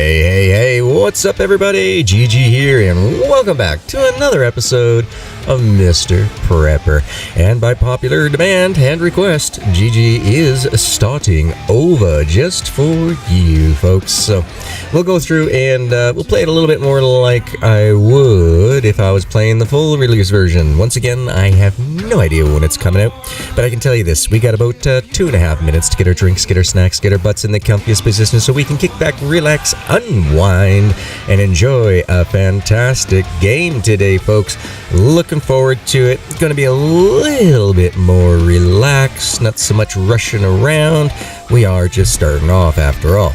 Hey, what's up everybody? GG here, and welcome back to another episode of Mr. Prepper. And by popular demand and request, GG is starting over just for you folks. So we'll go through and we'll play it a little bit more like I would if I was playing the full release version. Once again, I have no idea when it's coming out, but I can tell you this: we got about 2.5 minutes to get our drinks, get our snacks, get our butts in the comfiest position so we can kick back, relax, unwind, and enjoy a fantastic game today, folks. Looking forward to it. It's going to be a little bit more relaxed, not so much rushing around. We are just starting off after all.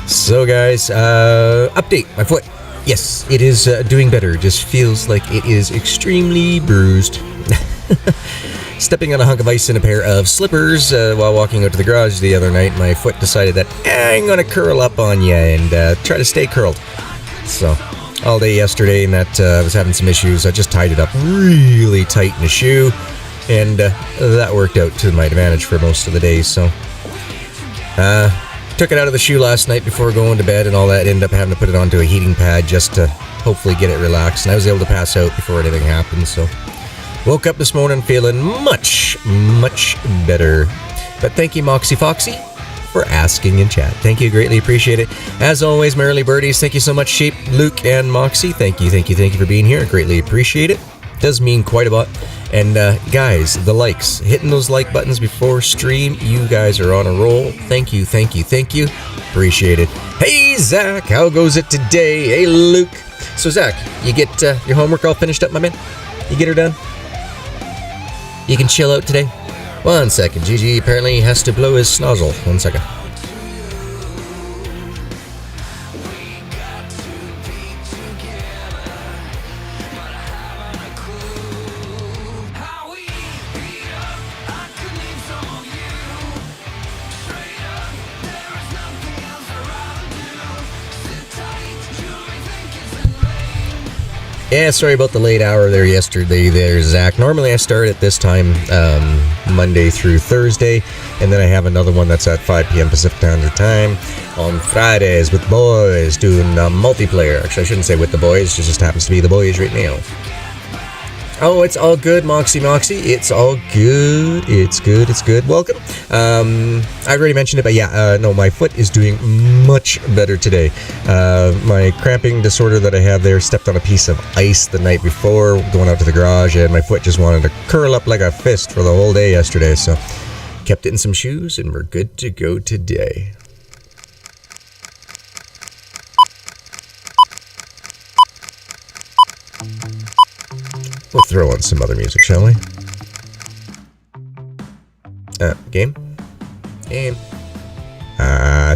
So guys, update, my foot. Yes, it is doing better. Just feels like it is extremely bruised. Stepping on a hunk of ice in a pair of slippers while walking out to the garage the other night, my foot decided that I'm going to curl up on you and try to stay curled. So, all day yesterday, and that I was having some issues. I just tied it up really tight in the shoe, and that worked out to my advantage for most of the day. So, took it out of the shoe last night before going to bed and all that. Ended up having to put it onto a heating pad just to hopefully get it relaxed, and I was able to pass out before anything happened. So, woke up this morning feeling much better. But thank you, Moxie Foxy, for asking in chat. Thank you, greatly appreciate it. As always, my early birdies, thank you so much, Sheep, Luke, and Moxie. Thank you for being here. Greatly appreciate it. Does mean quite a lot. And guys, the likes, hitting those like buttons before stream, you guys are on a roll. Thank you. Appreciate it. Hey, Zach, how goes it today? Hey, Luke. So, Zach, you get your homework all finished up, my man? You get her done? You can chill out today? 1 second. GG apparently has to blow his snozzle. 1 second. Yeah, sorry about the late hour there yesterday there, Zach. Normally I start at this time Monday through Thursday, and then I have another one that's at 5 p.m. Pacific Standard Time on Fridays with boys doing multiplayer. Actually, I shouldn't say with the boys, it just happens to be the boys right now. Oh, it's all good, Moxie. It's all good. It's good. Welcome. I already mentioned it, but yeah, no, my foot is doing much better today. My cramping disorder that I have there stepped on a piece of ice the night before going out to the garage, and my foot just wanted to curl up like a fist for the whole day yesterday. So, kept it in some shoes, and we're good to go today. We'll throw on some other music, shall we? Game.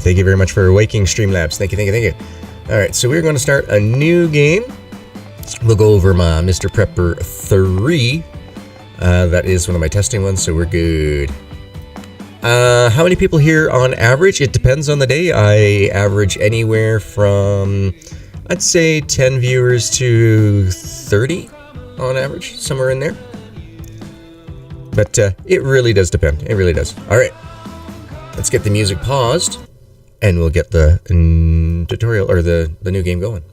Thank you very much for waking Streamlabs. Thank you. Alright, so we're going to start a new game. We'll go over my Mr. Prepper 3. That is one of my testing ones, so we're good. How many people here on average? It depends on the day. I average anywhere from, I'd say, 10 viewers to 30. On average, somewhere in there. But it really does depend. It really does. Alright. Let's get the music paused, and we'll get the tutorial, or the new game going.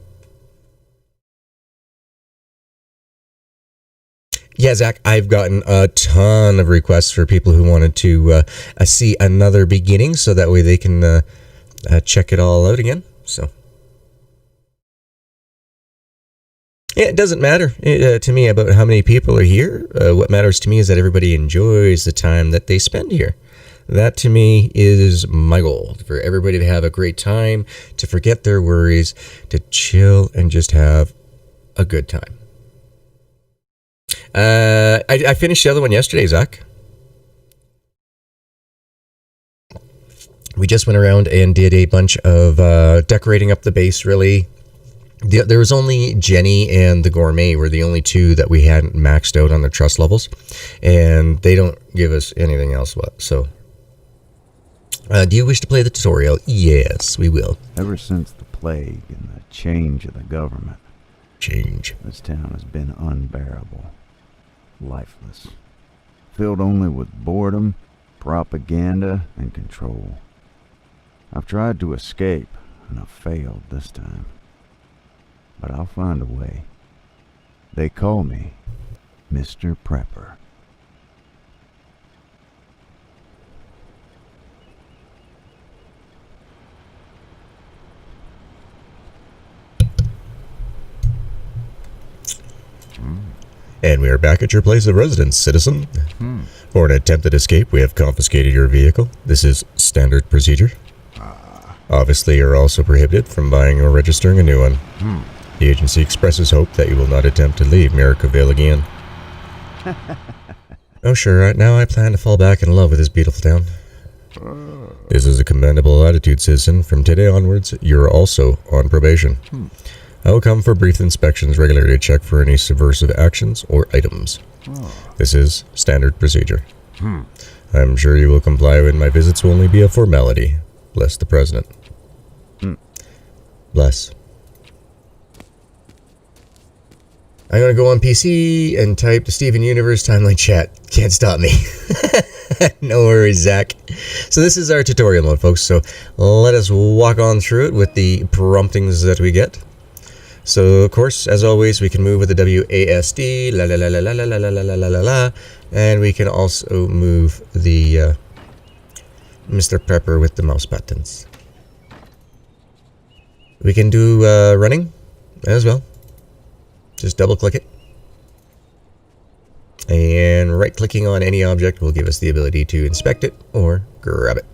Yeah, Zach, I've gotten a ton of requests for people who wanted to see another beginning, so that way they can check it all out again. So. Yeah, it doesn't matter to me about how many people are here. What matters to me is that everybody enjoys the time that they spend here. That to me is my goal, for everybody to have a great time, to forget their worries, to chill and just have a good time. I finished the other one yesterday, Zach. We just went around and did a bunch of decorating up the base, really. There was only Jenny and the Gourmet were the only two that we hadn't maxed out on their trust levels, and they don't give us anything else. So, do you wish to play the tutorial? Yes, we will. Ever since the plague and the change of the government, this town has been unbearable, lifeless, filled only with boredom, propaganda, and control. I've tried to escape. and I failed this time. But I'll find a way. They call me Mr. Prepper. And we are back at your place of residence, citizen. For an attempted escape, we have confiscated your vehicle. This is standard procedure. Obviously, you're also prohibited from buying or registering a new one. The agency expresses hope that you will not attempt to leave Maricaville again. Oh sure, right now I plan to fall back in love with this beautiful town. This is a commendable attitude, citizen. From today onwards, you're also on probation. I will come for brief inspections regularly to check for any subversive actions or items. This is standard procedure. I'm sure you will comply when my visits will only be a formality. Bless the president. Bless. I'm going to go on PC and type the Steven Universe timeline chat. Can't stop me. No worries, Zach. So this is our tutorial mode, folks. So let us walk on through it with the promptings that we get. So, of course, as always, we can move with the WASD, la la la la la la la la la la la la, and we can also move the Mr. Prepper with the mouse buttons. We can do running as well. Just double click it. And right clicking on any object will give us the ability to inspect it or grab it.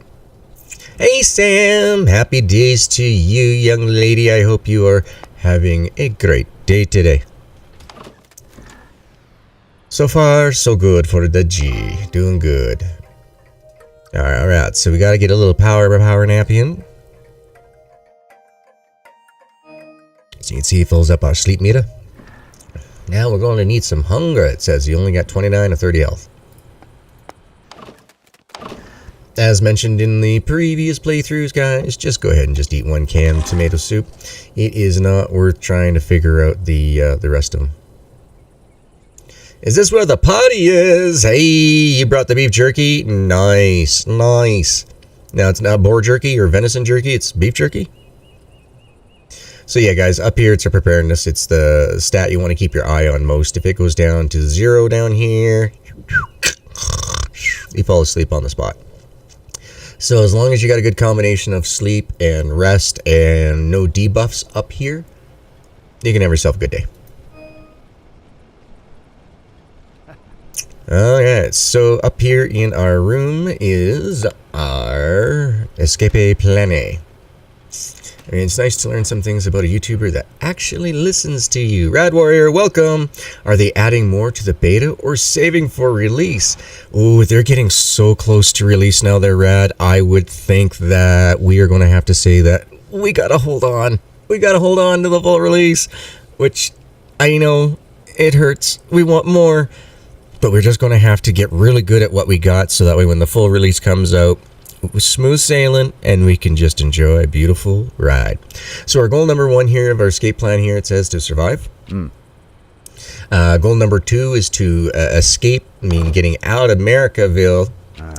Hey Sam, happy days to you, young lady. I hope you are having a great day today. So far, so good for the G. Doing good. Alright, so we gotta get a little power nap in. So you can see it fills up our sleep meter. Now we're going to need some hunger. It says you only got 29 or 30 health. As mentioned in the previous playthroughs, guys, just go ahead and just eat one can of tomato soup. It is not worth trying to figure out the rest of them. Is this where the party is? Hey, you brought the beef jerky? Nice, nice. Now it's not boar jerky or venison jerky, it's beef jerky. So yeah, guys, up here it's a preparedness. It's the stat you want to keep your eye on most. If it goes down to 0 down here, you fall asleep on the spot. So as long as you got a good combination of sleep and rest and no debuffs up here, you can have yourself a good day. Alright, so up here in our room is our escape plan. I mean, it's nice to learn some things about a YouTuber that actually listens to you. Rad Warrior, welcome! Are they adding more to the beta or saving for release? Ooh, they're getting so close to release now, they're rad. I would think that we are going to have to say that we gotta hold on. We gotta hold on to the full release. Which, I know, it hurts. We want more. But we're just going to have to get really good at what we got so that way when the full release comes out, smooth sailing and we can just enjoy a beautiful ride. So our goal number 1 here of our escape plan here, it says to survive. Goal number 2 is to escape, I mean getting out of Maricaville.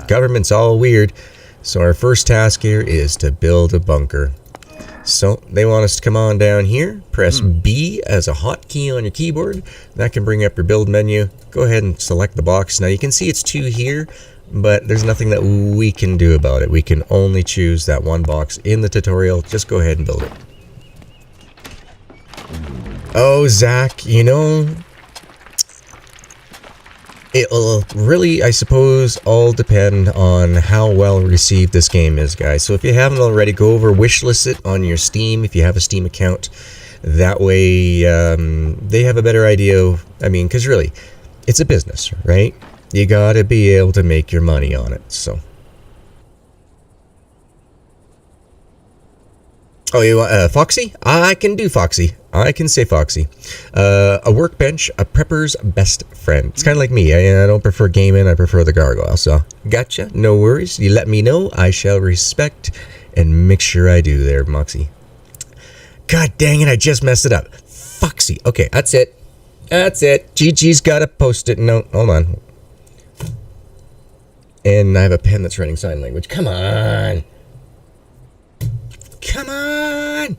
Government's all weird. So our first task here is to build a bunker. So they want us to come on down here, press B as a hotkey on your keyboard. That can bring up your build menu. Go ahead and select the box. Now you can see it's 2 here, but there's nothing that we can do about it. We can only choose that one box in the tutorial. Just go ahead and build it. Oh, Zach, you know, it will really, I suppose, all depend on how well received this game is, guys. So if you haven't already, go over, wishlist it on your Steam if you have a Steam account. That way, they have a better idea. I mean, because really, it's a business, right? You gotta be able to make your money on it, so. Oh, you want Foxy? I can do Foxy. I can say Foxy. A workbench, a prepper's best friend. It's kind of like me. I don't prefer Gamin. I prefer the Gargoyle. So, gotcha. No worries. You let me know. I shall respect and make sure I do there, Moxie. God dang it. I just messed it up. Foxy. Okay, that's it. That's it. GG's got a post-it note. Hold on. And I have a pen that's writing sign language. Come on. Come on!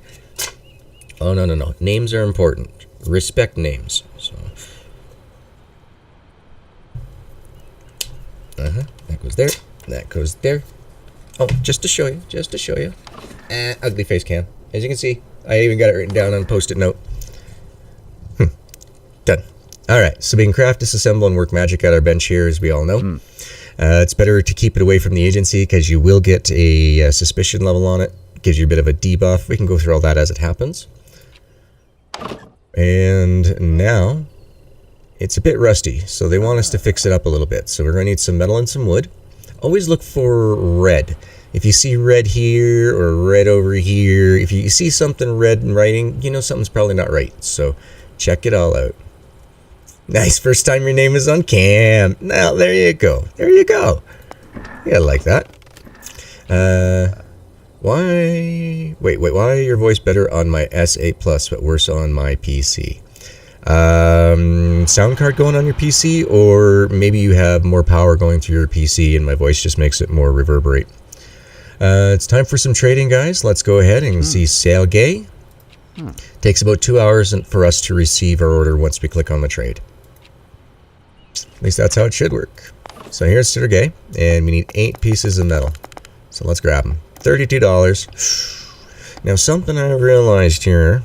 Oh, no. Names are important. Respect names. So. That goes there. That goes there. Oh, just to show you. Ugly face cam. As you can see, I even got it written down on a post-it note. Done. Alright, so we can craft, disassemble, and work magic at our bench here, as we all know. It's better to keep it away from the agency, because you will get a suspicion level on it. Gives you a bit of a debuff. We can go through all that as it happens. And now, it's a bit rusty, so they want us to fix it up a little bit. So we're going to need some metal and some wood. Always look for red. If you see red here or red over here, if you see something red in writing, you know something's probably not right. So check it all out. Nice, first time your name is on cam. Now, there you go. Yeah, I like that. Why your voice better on my S8 Plus, but worse on my PC? Sound card going on your PC, or maybe you have more power going through your PC and my voice just makes it more reverberate. It's time for some trading, guys. Let's go ahead and see Sergey. Takes about 2 hours for us to receive our order once we click on the trade. At least that's how it should work. So here's Sergey, and we need 8 pieces of metal. So let's grab them. $32. Now something I realized here,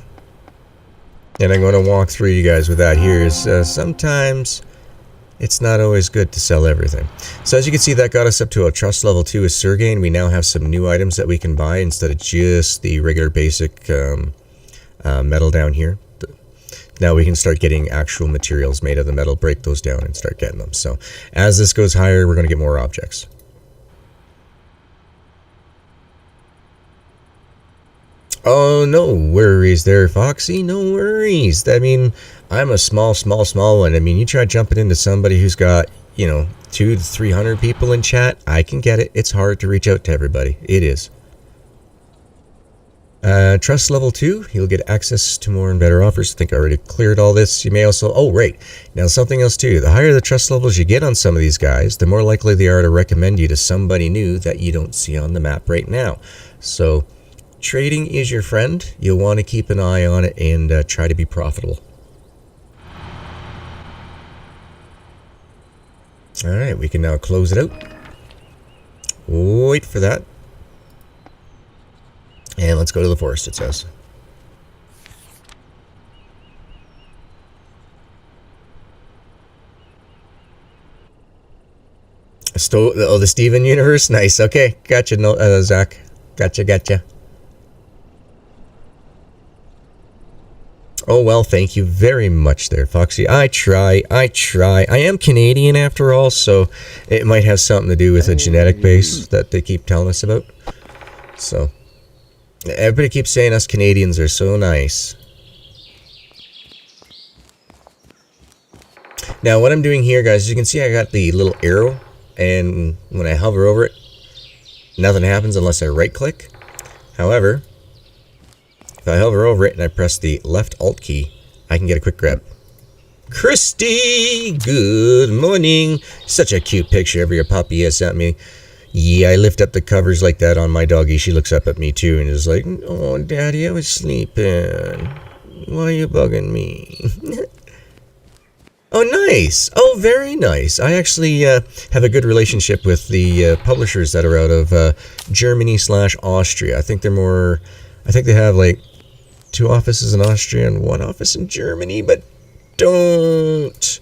and I'm going to walk through you guys with that here, is sometimes it's not always good to sell everything. So as you can see, that got us up to a trust level 2 with Sergey, and we now have some new items that we can buy instead of just the regular basic metal down here. Now we can start getting actual materials made of the metal, break those down and start getting them. So as this goes higher, we're going to get more objects. Oh, no worries there, Foxy. No worries. I mean, I'm a small one. I mean, you try jumping into somebody who's got, 200 to 300 people in chat. I can get it. It's hard to reach out to everybody. It is. Trust level 2, you'll get access to more and better offers. I think I already cleared all this. You may also, right. Now something else too. The higher the trust levels you get on some of these guys, the more likely they are to recommend you to somebody new that you don't see on the map right now. So trading is your friend. You'll want to keep an eye on it and try to be profitable. Alright, we can now close it out. Wait for that. And let's go to the forest, it says. The Steven universe? Nice, okay. Gotcha, Zach. Gotcha. Oh, well, thank you very much there, Foxy. I try. I am Canadian after all, so it might have something to do with a genetic base that they keep telling us about. So everybody keeps saying us Canadians are so nice. Now, what I'm doing here, guys, as you can see, I got the little arrow, and when I hover over it, nothing happens unless I right-click. However, if I hover over it and I press the left Alt key, I can get a quick grab. Christy, good morning. Such a cute picture of your puppy has sent me. Yeah, I lift up the covers like that on my doggy. She looks up at me too and is like, "Oh, Daddy, I was sleeping. Why are you bugging me?" Oh, nice. Oh, very nice. I actually have a good relationship with the publishers that are out of Germany/Austria. I think they have like 2 offices in Austria and 1 office in Germany, but don't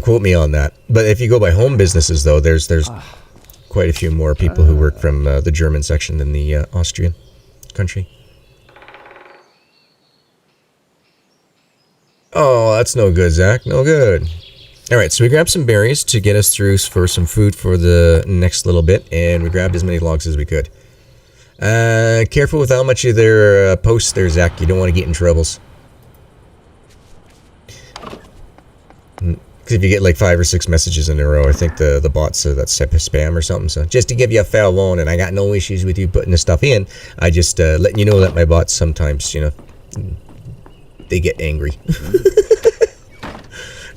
quote me on that. But if you go by home businesses, though, there's quite a few more people who work from the German section than the Austrian country. Oh, that's no good, Zach. No good. Alright, so we grabbed some berries to get us through for some food for the next little bit, and we grabbed as many logs as we could. Careful with how much of their posts there, Zach. You don't want to get in troubles. Because if you get like 5 or 6 messages in a row, I think the bot said that's spam or something. So just to give you a fair warning, I got no issues with you putting this stuff in. I just letting you know that my bots sometimes, they get angry.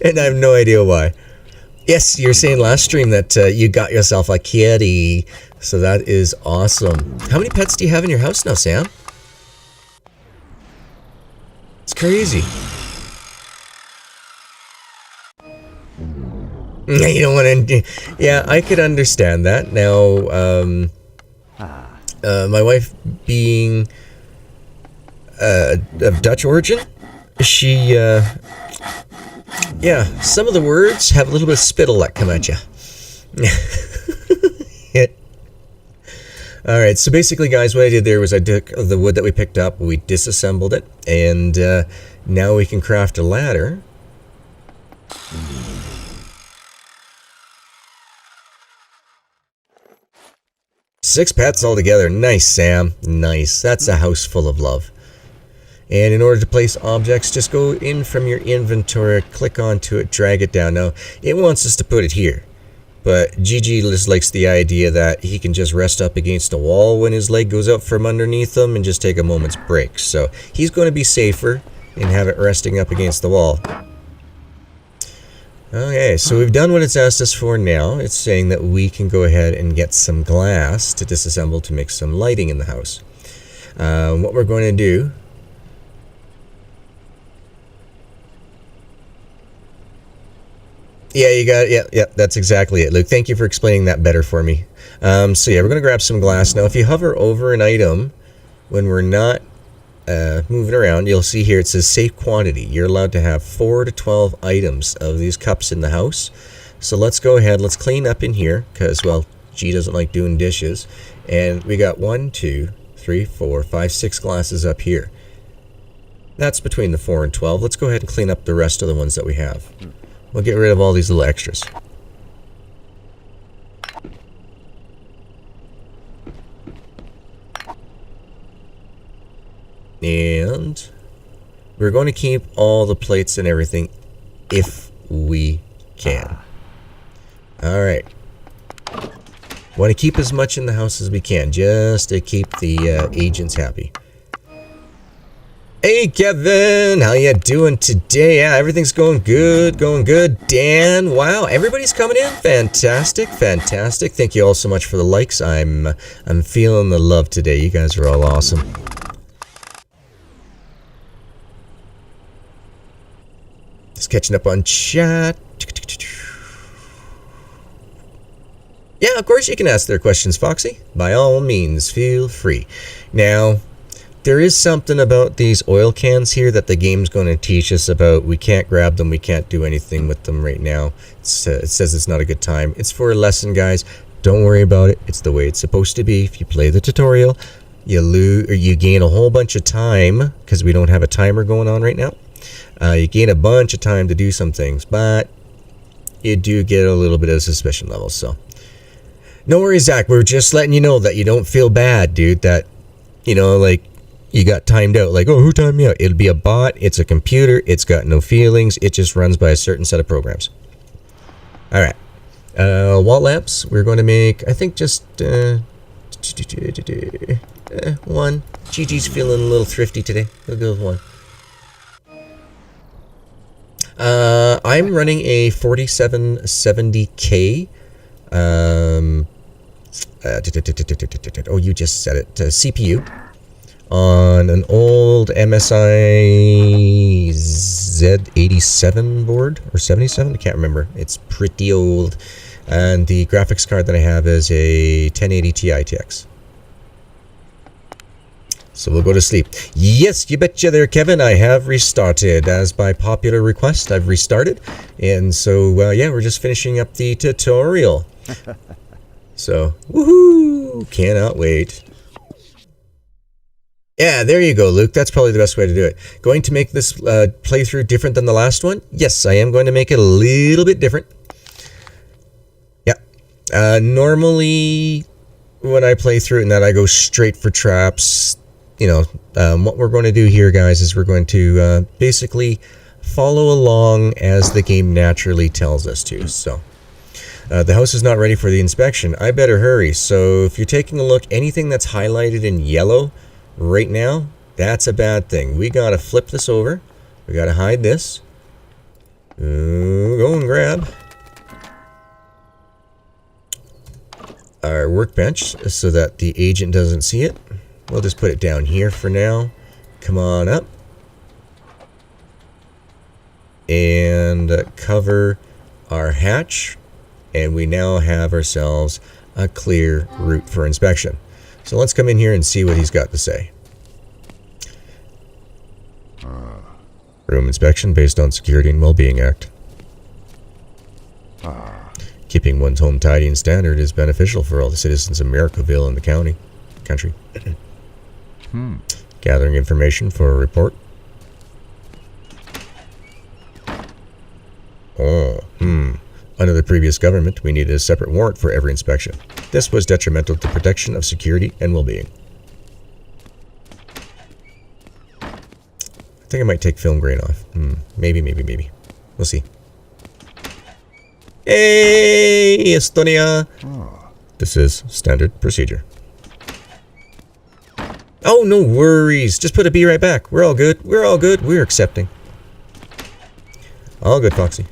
And I have no idea why. Yes, you're saying last stream that you got yourself a kitty. So that is awesome. How many pets do you have in your house now, Sam? It's crazy. You don't want to... Yeah, I could understand that. Now, my wife being of Dutch origin, she... yeah, some of the words have a little bit of spittle that come at you. Alright, so basically, guys, what I did there was I took the wood that we picked up, we disassembled it, and now we can craft a ladder. 6 pets altogether. Nice, Sam. Nice. That's a house full of love. And in order to place objects, just go in from your inventory, click onto it, drag it down. Now, it wants us to put it here. But GG just likes the idea that he can just rest up against a wall when his leg goes out from underneath him and just take a moment's break. So he's going to be safer and have it resting up against the wall. Okay, so we've done what it's asked us for now. It's saying that we can go ahead and get some glass to disassemble to make some lighting in the house. What we're going to do... Yeah, you got it. Yeah, that's exactly it, Luke. Thank you for explaining that better for me. So yeah, we're going to grab some glass. Now, if you hover over an item when we're not moving around, you'll see here it says safe quantity. You're allowed to have 4 to 12 items of these cups in the house. So let's go ahead. Let's clean up in here because, well, G doesn't like doing dishes. And we got 1, 2, 3, 4, 5, 6 glasses up here. That's between the 4 and 12. Let's go ahead and clean up the rest of the ones that we have. We'll get rid of all these little extras. And we're going to keep all the plates and everything if we can. Alright. Want to keep as much in the house as we can, just to keep the agents happy. Hey Kevin, how you doing today? Yeah, everything's going good, Dan, wow, everybody's coming in. Fantastic, fantastic. Thank you all so much for the likes. I'm feeling the love today. You guys are all awesome. Just catching up on chat. Yeah, of course you can ask their questions, Foxy. By all means, feel free. Now, there is something about these oil cans here that the game's going to teach us about. We can't grab them. We can't do anything with them right now. It says it's not a good time. It's for a lesson, guys. Don't worry about it. It's the way it's supposed to be. If you play the tutorial, you gain a whole bunch of time because we don't have a timer going on right now. You gain a bunch of time to do some things, but you do get a little bit of suspicion level. So no worries, Zach. We're just letting you know that you don't feel bad, dude. That, you know, like, you got timed out, like, oh, who timed me out? It'll be a bot, it's a computer, it's got no feelings, it just runs by a certain set of programs. Alright. Wall lamps, we're going to make, I think just, 1. GG's feeling a little thrifty today. We'll go with 1. I'm running a 4770K, oh, you just said it, CPU. On an old MSI Z87 board, or 77, I can't remember. It's pretty old. And the graphics card that I have is a 1080 Ti TX. So we'll go to sleep. Yes, you betcha there, Kevin. I have restarted. As by popular request, I've restarted. And so, yeah, we're just finishing up the tutorial. So, woohoo! Cannot wait. Yeah, there you go, Luke. That's probably the best way to do it. Going to make this playthrough different than the last one? Yes, I am going to make it a little bit different. Yeah. Normally, when I play through it and that, I go straight for traps. You know, what we're going to do here, guys, is we're going to basically follow along as the game naturally tells us to. So, the house is not ready for the inspection. I better hurry. So, if you're taking a look, anything that's highlighted in yellow right now, that's a bad thing. We gotta flip this over. We gotta hide this. Go and grab. our workbench so that the agent doesn't see it. We'll just put it down here for now. Come on up. And cover our hatch. And we now have ourselves a clear route for inspection. So let's come in here and see what he's got to say. Room inspection based on Security and Wellbeing Act. Keeping one's home tidy and standard is beneficial for all the citizens of Americaville and the country. Gathering information for a report. Under the previous government, we needed a separate warrant for every inspection. This was detrimental to protection of security and well-being. I think I might take film grain off. Maybe. We'll see. Hey, Estonia! This is standard procedure. Oh, no worries. Just put a B right back. We're all good. We're accepting. All good, Foxy.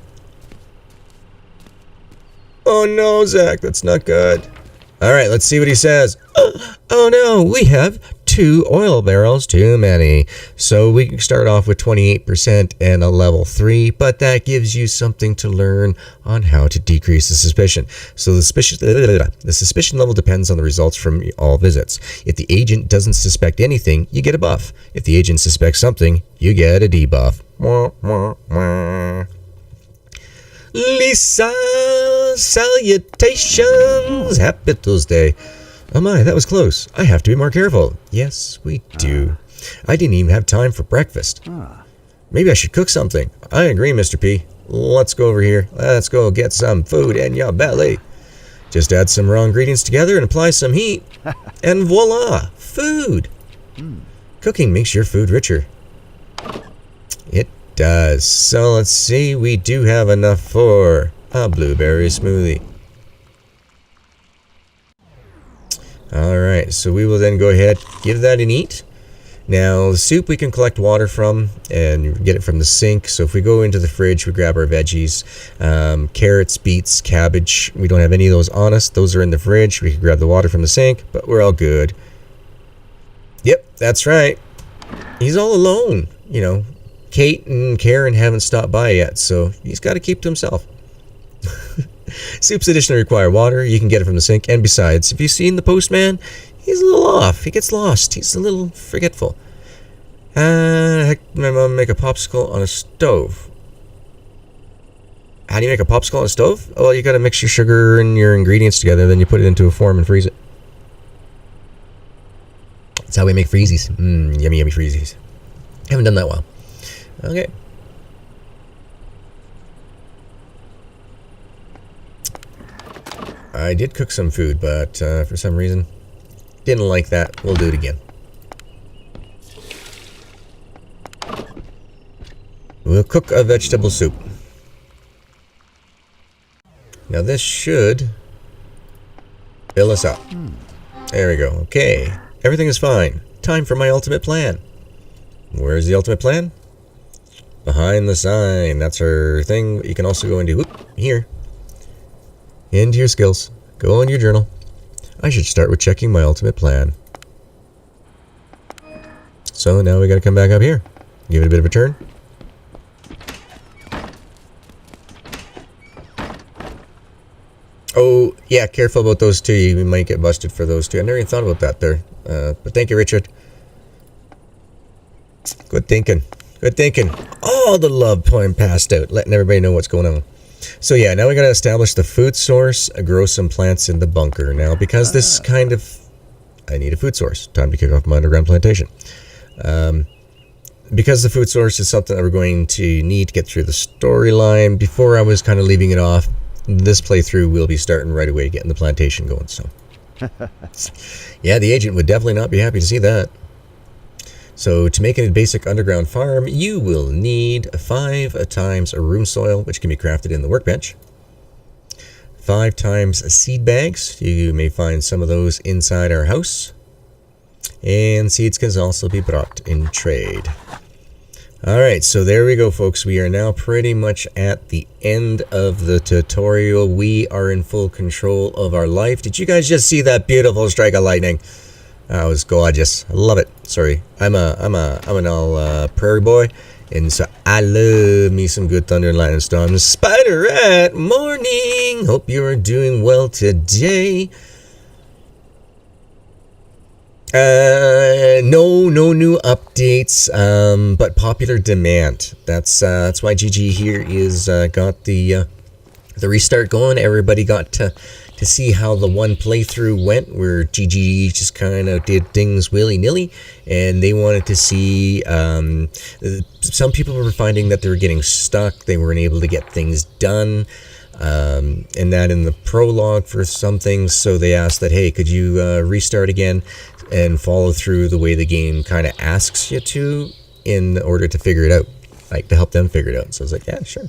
Oh no, Zach, that's not good. Alright, let's see what he says. Oh no, we have 2 oil barrels too many. So we can start off with 28% and a level 3, but that gives you something to learn on how to decrease the suspicion. So the suspicion level depends on the results from all visits. If the agent doesn't suspect anything, you get a buff. If the agent suspects something, you get a debuff. Lisa, salutations! Happy Tuesday. Oh my, that was close. I have to be more careful. Yes, we do. I didn't even have time for breakfast. Maybe I should cook something. I agree, Mr. P. Let's go over here. Let's go get some food in your belly. Just add some raw ingredients together and apply some heat. And voila, food. Cooking makes your food richer. It does. So let's see, we do have enough for a blueberry smoothie. Alright, so we will then go ahead, give that an eat. Now, the soup we can collect water from and get it from the sink. So if we go into the fridge, we grab our veggies, carrots, beets, cabbage. We don't have any of those on us. Those are in the fridge. We can grab the water from the sink, but we're all good. Yep, that's right. He's all alone, you know. Kate and Karen haven't stopped by yet, so he's got to keep to himself. Soups additionally require water. You can get it from the sink. And besides, have you seen the postman? He's a little off. He gets lost. He's a little forgetful. Heck, my mom make a popsicle on a stove. How do you make a popsicle on a stove? Well, you got to mix your sugar and your ingredients together, then you put it into a form and freeze it. That's how we make freezies. Yummy, yummy freezies. Haven't done that in a while. Okay. I did cook some food, but for some reason, didn't like that. We'll do it again. We'll cook a vegetable soup. Now this should fill us up. There we go. Okay. Everything is fine. Time for my ultimate plan. Where's the ultimate plan? Behind the sign. That's our thing. You can also go into here. Into your skills. Go in your journal. I should start with checking my ultimate plan. So now we got to come back up here. Give it a bit of a turn. Oh, yeah, careful about those two. You might get busted for those two. I never even thought about that there. But thank you, Richard. Good thinking. Good thinking. Oh, the love poem passed out, letting everybody know what's going on. So yeah, now we got to establish the food source, grow some plants in the bunker. Now, because this kind of... I need a food source. Time to kick off my underground plantation. Because the food source is something that we're going to need to get through the storyline, before I was kind of leaving it off, this playthrough will be starting right away, getting the plantation going. So, yeah, the agent would definitely not be happy to see that. So to make a basic underground farm, you will need 5 times a room soil, which can be crafted in the workbench. 5 times seed bags. You may find some of those inside our house. And seeds can also be brought in trade. Alright, so there we go, folks. We are now pretty much at the end of the tutorial. We are in full control of our life. Did you guys just see that beautiful strike of lightning? That was gorgeous. I love it. Sorry, I'm an all prairie boy, and so I love me some good thunder and lightning storms. Spider Rat, morning. Hope you are doing well today. No new updates, but popular demand. That's why GG here is got the restart going. Everybody got to see how the one playthrough went, where GG just kind of did things willy-nilly, and they wanted to see. Some people were finding that they were getting stuck. They weren't able to get things done. And that in the prologue for some things, so they asked that, hey, could you restart again and follow through the way the game kind of asks you to, in order to figure it out, like to help them figure it out. So I was like, yeah, sure,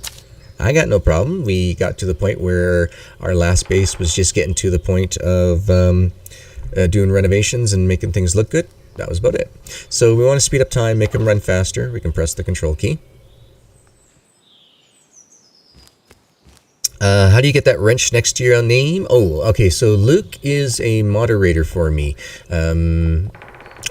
I got no problem. We got to the point where our last base was just getting to the point of doing renovations and making things look good. That was about it. So we want to speed up time, make them run faster. We can press the control key. How do you get that wrench next to your name? Oh, okay, so Luke is a moderator for me.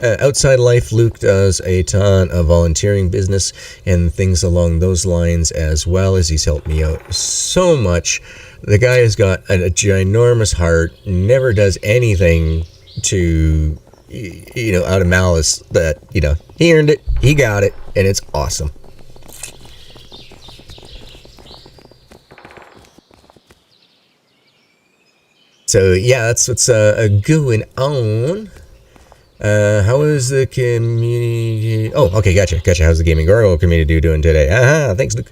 Outside life, Luke does a ton of volunteering business and things along those lines, as well as he's helped me out so much. The guy has got a ginormous heart, never does anything to, out of malice. That, he earned it, he got it, and it's awesome. So yeah, that's what's going on. How is the community? Oh, okay, gotcha. How's the GaminGargoyle community doing today? Thanks, Luke.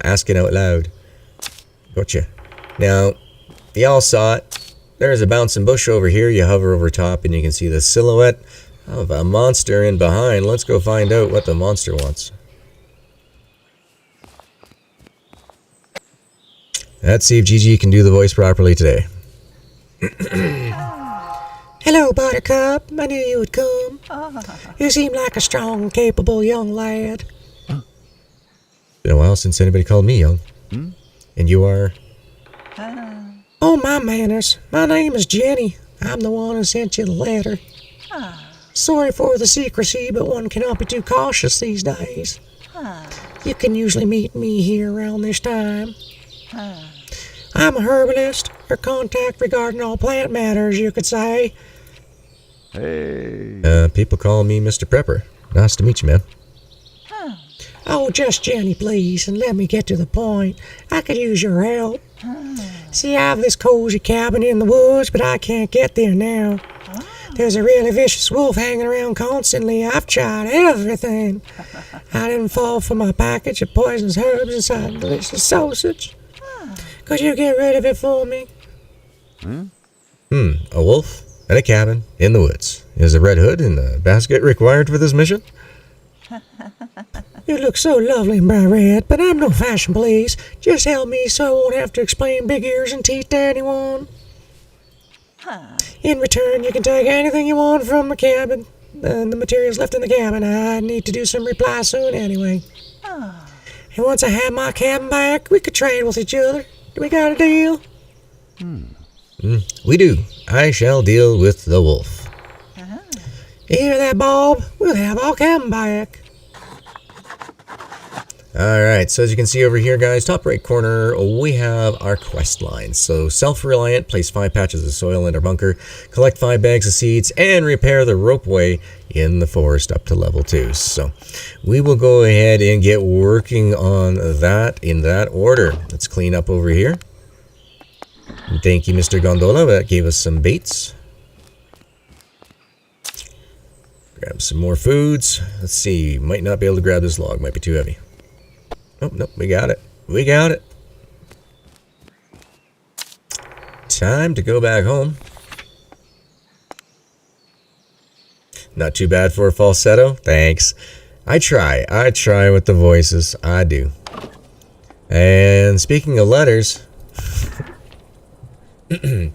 Asking out loud. Gotcha. Now, y'all saw it. There's a bouncing bush over here. You hover over top and you can see the silhouette of a monster in behind. Let's go find out what the monster wants. Let's see if GG can do the voice properly today. Hello, Buttercup. I knew you would come. You seem like a strong, capable young lad. Been a while since anybody called me young. And you are? Oh, my manners. My name is Jenny. I'm the one who sent you the letter. Sorry for the secrecy, but one cannot be too cautious these days. You can usually meet me here around this time. I'm a herbalist, or contact regarding all plant matters, you could say. Hey. People call me Mr. Prepper. Nice to meet you, man. Oh, just Jenny, please, and let me get to the point. I could use your help. See, I have this cozy cabin in the woods, but I can't get there now. There's a really vicious wolf hanging around constantly. I've tried everything. I didn't fall for my package of poisonous herbs inside delicious sausage. Could you get rid of it for me? A wolf and a cabin in the woods. Is a red hood in the basket required for this mission? You look so lovely in bright red, but I'm no fashion police. Just help me so I won't have to explain big ears and teeth to anyone. In return, you can take anything you want from the cabin, and the materials left in the cabin. I need to do some reply soon anyway. And once I have my cabin back, we could trade with each other. Do we got a deal? We do. I shall deal with the wolf. You hear that, Bob? We'll have our cabin back. Alright, so as you can see over here, guys, top right corner, we have our quest lines. So, self-reliant, place 5 patches of soil in our bunker, collect 5 bags of seeds, and repair the ropeway in the forest up to level 2. So, we will go ahead and get working on that in that order. Let's clean up over here. And thank you, Mr. Gondola, that gave us some baits. Grab some more foods. Let's see, might not be able to grab this log, might be too heavy. Oh, nope, we got it. We got it. Time to go back home. Not too bad for a falsetto. Thanks. I try with the voices. I do. And speaking of letters... Do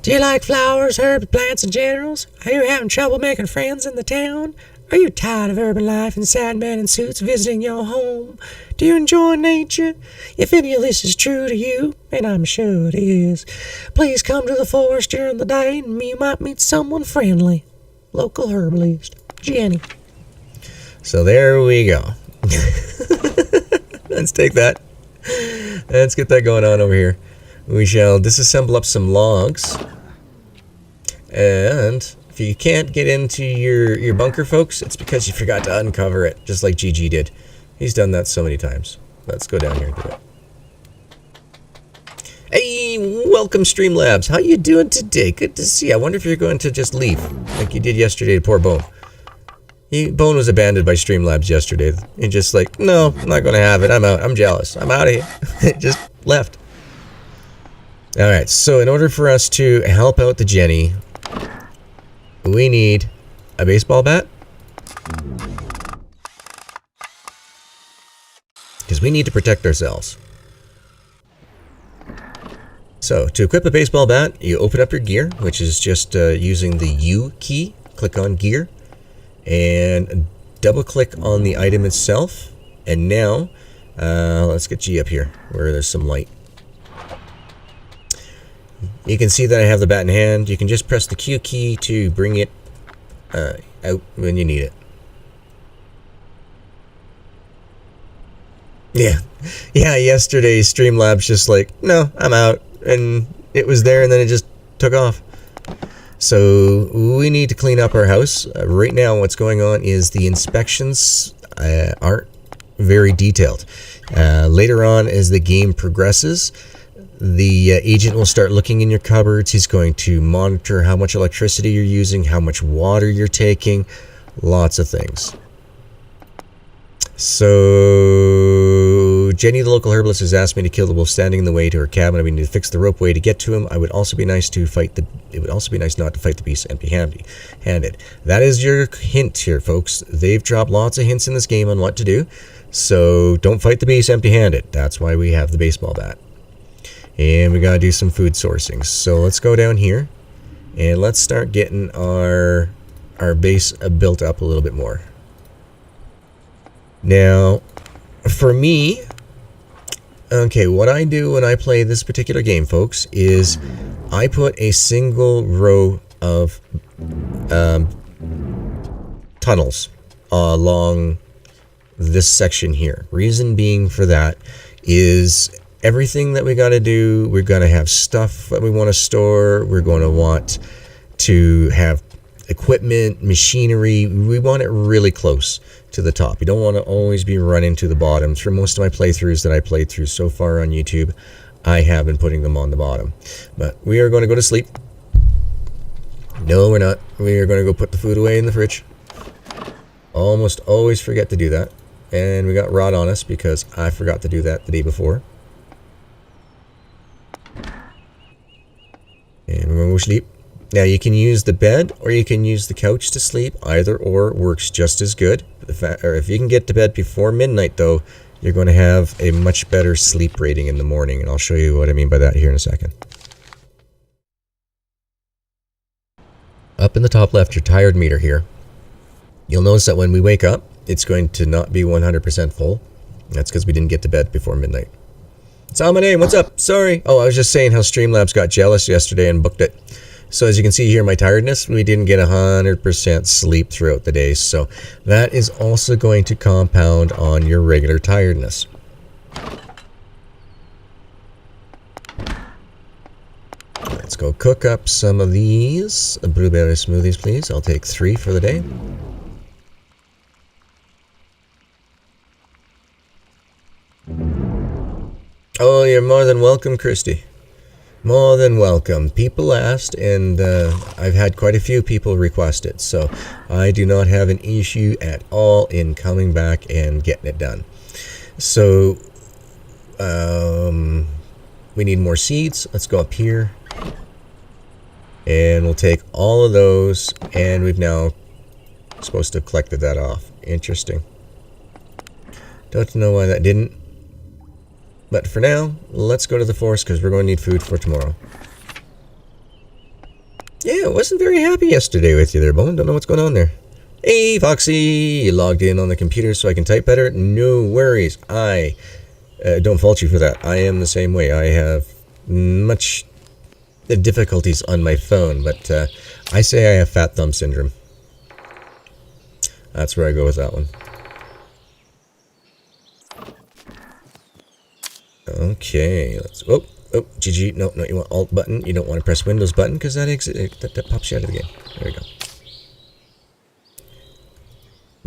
you like flowers, herbs, plants, and generals? Are you having trouble making friends in the town? Are you tired of urban life and sad men in suits visiting your home? Do you enjoy nature? If any of this is true to you, and I'm sure it is, please come to the forest during the day and you might meet someone friendly. Local herbalist, Jenny. So there we go. Let's take that. Let's get that going on over here. We shall disassemble up some logs. And if you can't get into your bunker, folks, it's because you forgot to uncover it, just like GG did. He's done that so many times. Let's go down here and do it. Hey, welcome Streamlabs. How you doing today? Good to see you. I wonder if you're going to just leave, like you did yesterday to poor Bone. Bone was abandoned by Streamlabs yesterday. He just like, no, I'm not going to have it. I'm out. I'm jealous. I'm out of here. Just left. Alright, so in order for us to help out the Jenny, we need a baseball bat. Because we need to protect ourselves. So, to equip a baseball bat, you open up your gear, which is just using the U key. Click on gear. And double click on the item itself. And now, let's get G up here, where there's some light. You can see that I have the bat in hand. You can just press the Q key to bring it out when you need it. Yeah, yesterday Streamlabs just like, no, I'm out. And it was there and then it just took off. So we need to clean up our house. Right now what's going on is the inspections aren't very detailed. Later on as the game progresses, the agent will start looking in your cupboards. He's going to monitor how much electricity you're using, how much water you're taking, lots of things. So Jenny, the local herbalist, has asked me to kill the wolf standing in the way to her cabin. We need to fix the rope way to get to him. It would also be nice not to fight the beast empty-handed. That is your hint here, folks. They've dropped lots of hints in this game on what to do. So don't fight the beast empty-handed. That's why we have the baseball bat. And we gotta do some food sourcing. So let's go down here and let's start getting our base built up a little bit more. Now, for me, okay, what I do when I play this particular game, folks, is I put a single row of tunnels along this section here. Reason being for that is everything that we got to do, we're going to have stuff that we want to store. We're going to want to have equipment, machinery. We want it really close to the top. You don't want to always be running to the bottom. For most of my playthroughs that I played through so far on YouTube, I have been putting them on the bottom. But we are going to go to sleep. No, we're not. We are going to go put the food away in the fridge. Almost always forget to do that. And we got rot on us because I forgot to do that the day before. And we're going to sleep. Now you can use the bed or you can use the couch to sleep. Either or works just as good. Or if you can get to bed before midnight though, you're going to have a much better sleep rating in the morning. And I'll show you what I mean by that here in a second. Up in the top left, your tired meter here. You'll notice that when we wake up, it's going to not be 100% full. That's because we didn't get to bed before midnight. It's on my name. What's up? Sorry. Oh, I was just saying how Streamlabs got jealous yesterday and booked it. So as you can see here, my tiredness, we didn't get 100% sleep throughout the day. So that is also going to compound on your regular tiredness. Let's go cook up some of these blueberry smoothies, please. I'll take 3 for the day. Oh, you're more than welcome, Christy. More than welcome. People asked, and I've had quite a few people request it, so I do not have an issue at all in coming back and getting it done. So, we need more seeds. Let's go up here. And we'll take all of those, and we've now supposed to have collected that off. Interesting. Don't know why that didn't. But for now, let's go to the forest because we're going to need food for tomorrow. Yeah, I wasn't very happy yesterday with you there, Bone. Don't know what's going on there. Hey, Foxy, you logged in on the computer so I can type better? No worries. I don't fault you for that. I am the same way. I have much difficulties on my phone, but I say I have fat thumb syndrome. That's where I go with that one. Okay, let's... Oh, GG. No, you want Alt button. You don't want to press Windows button because that pops you out of the game. There we go.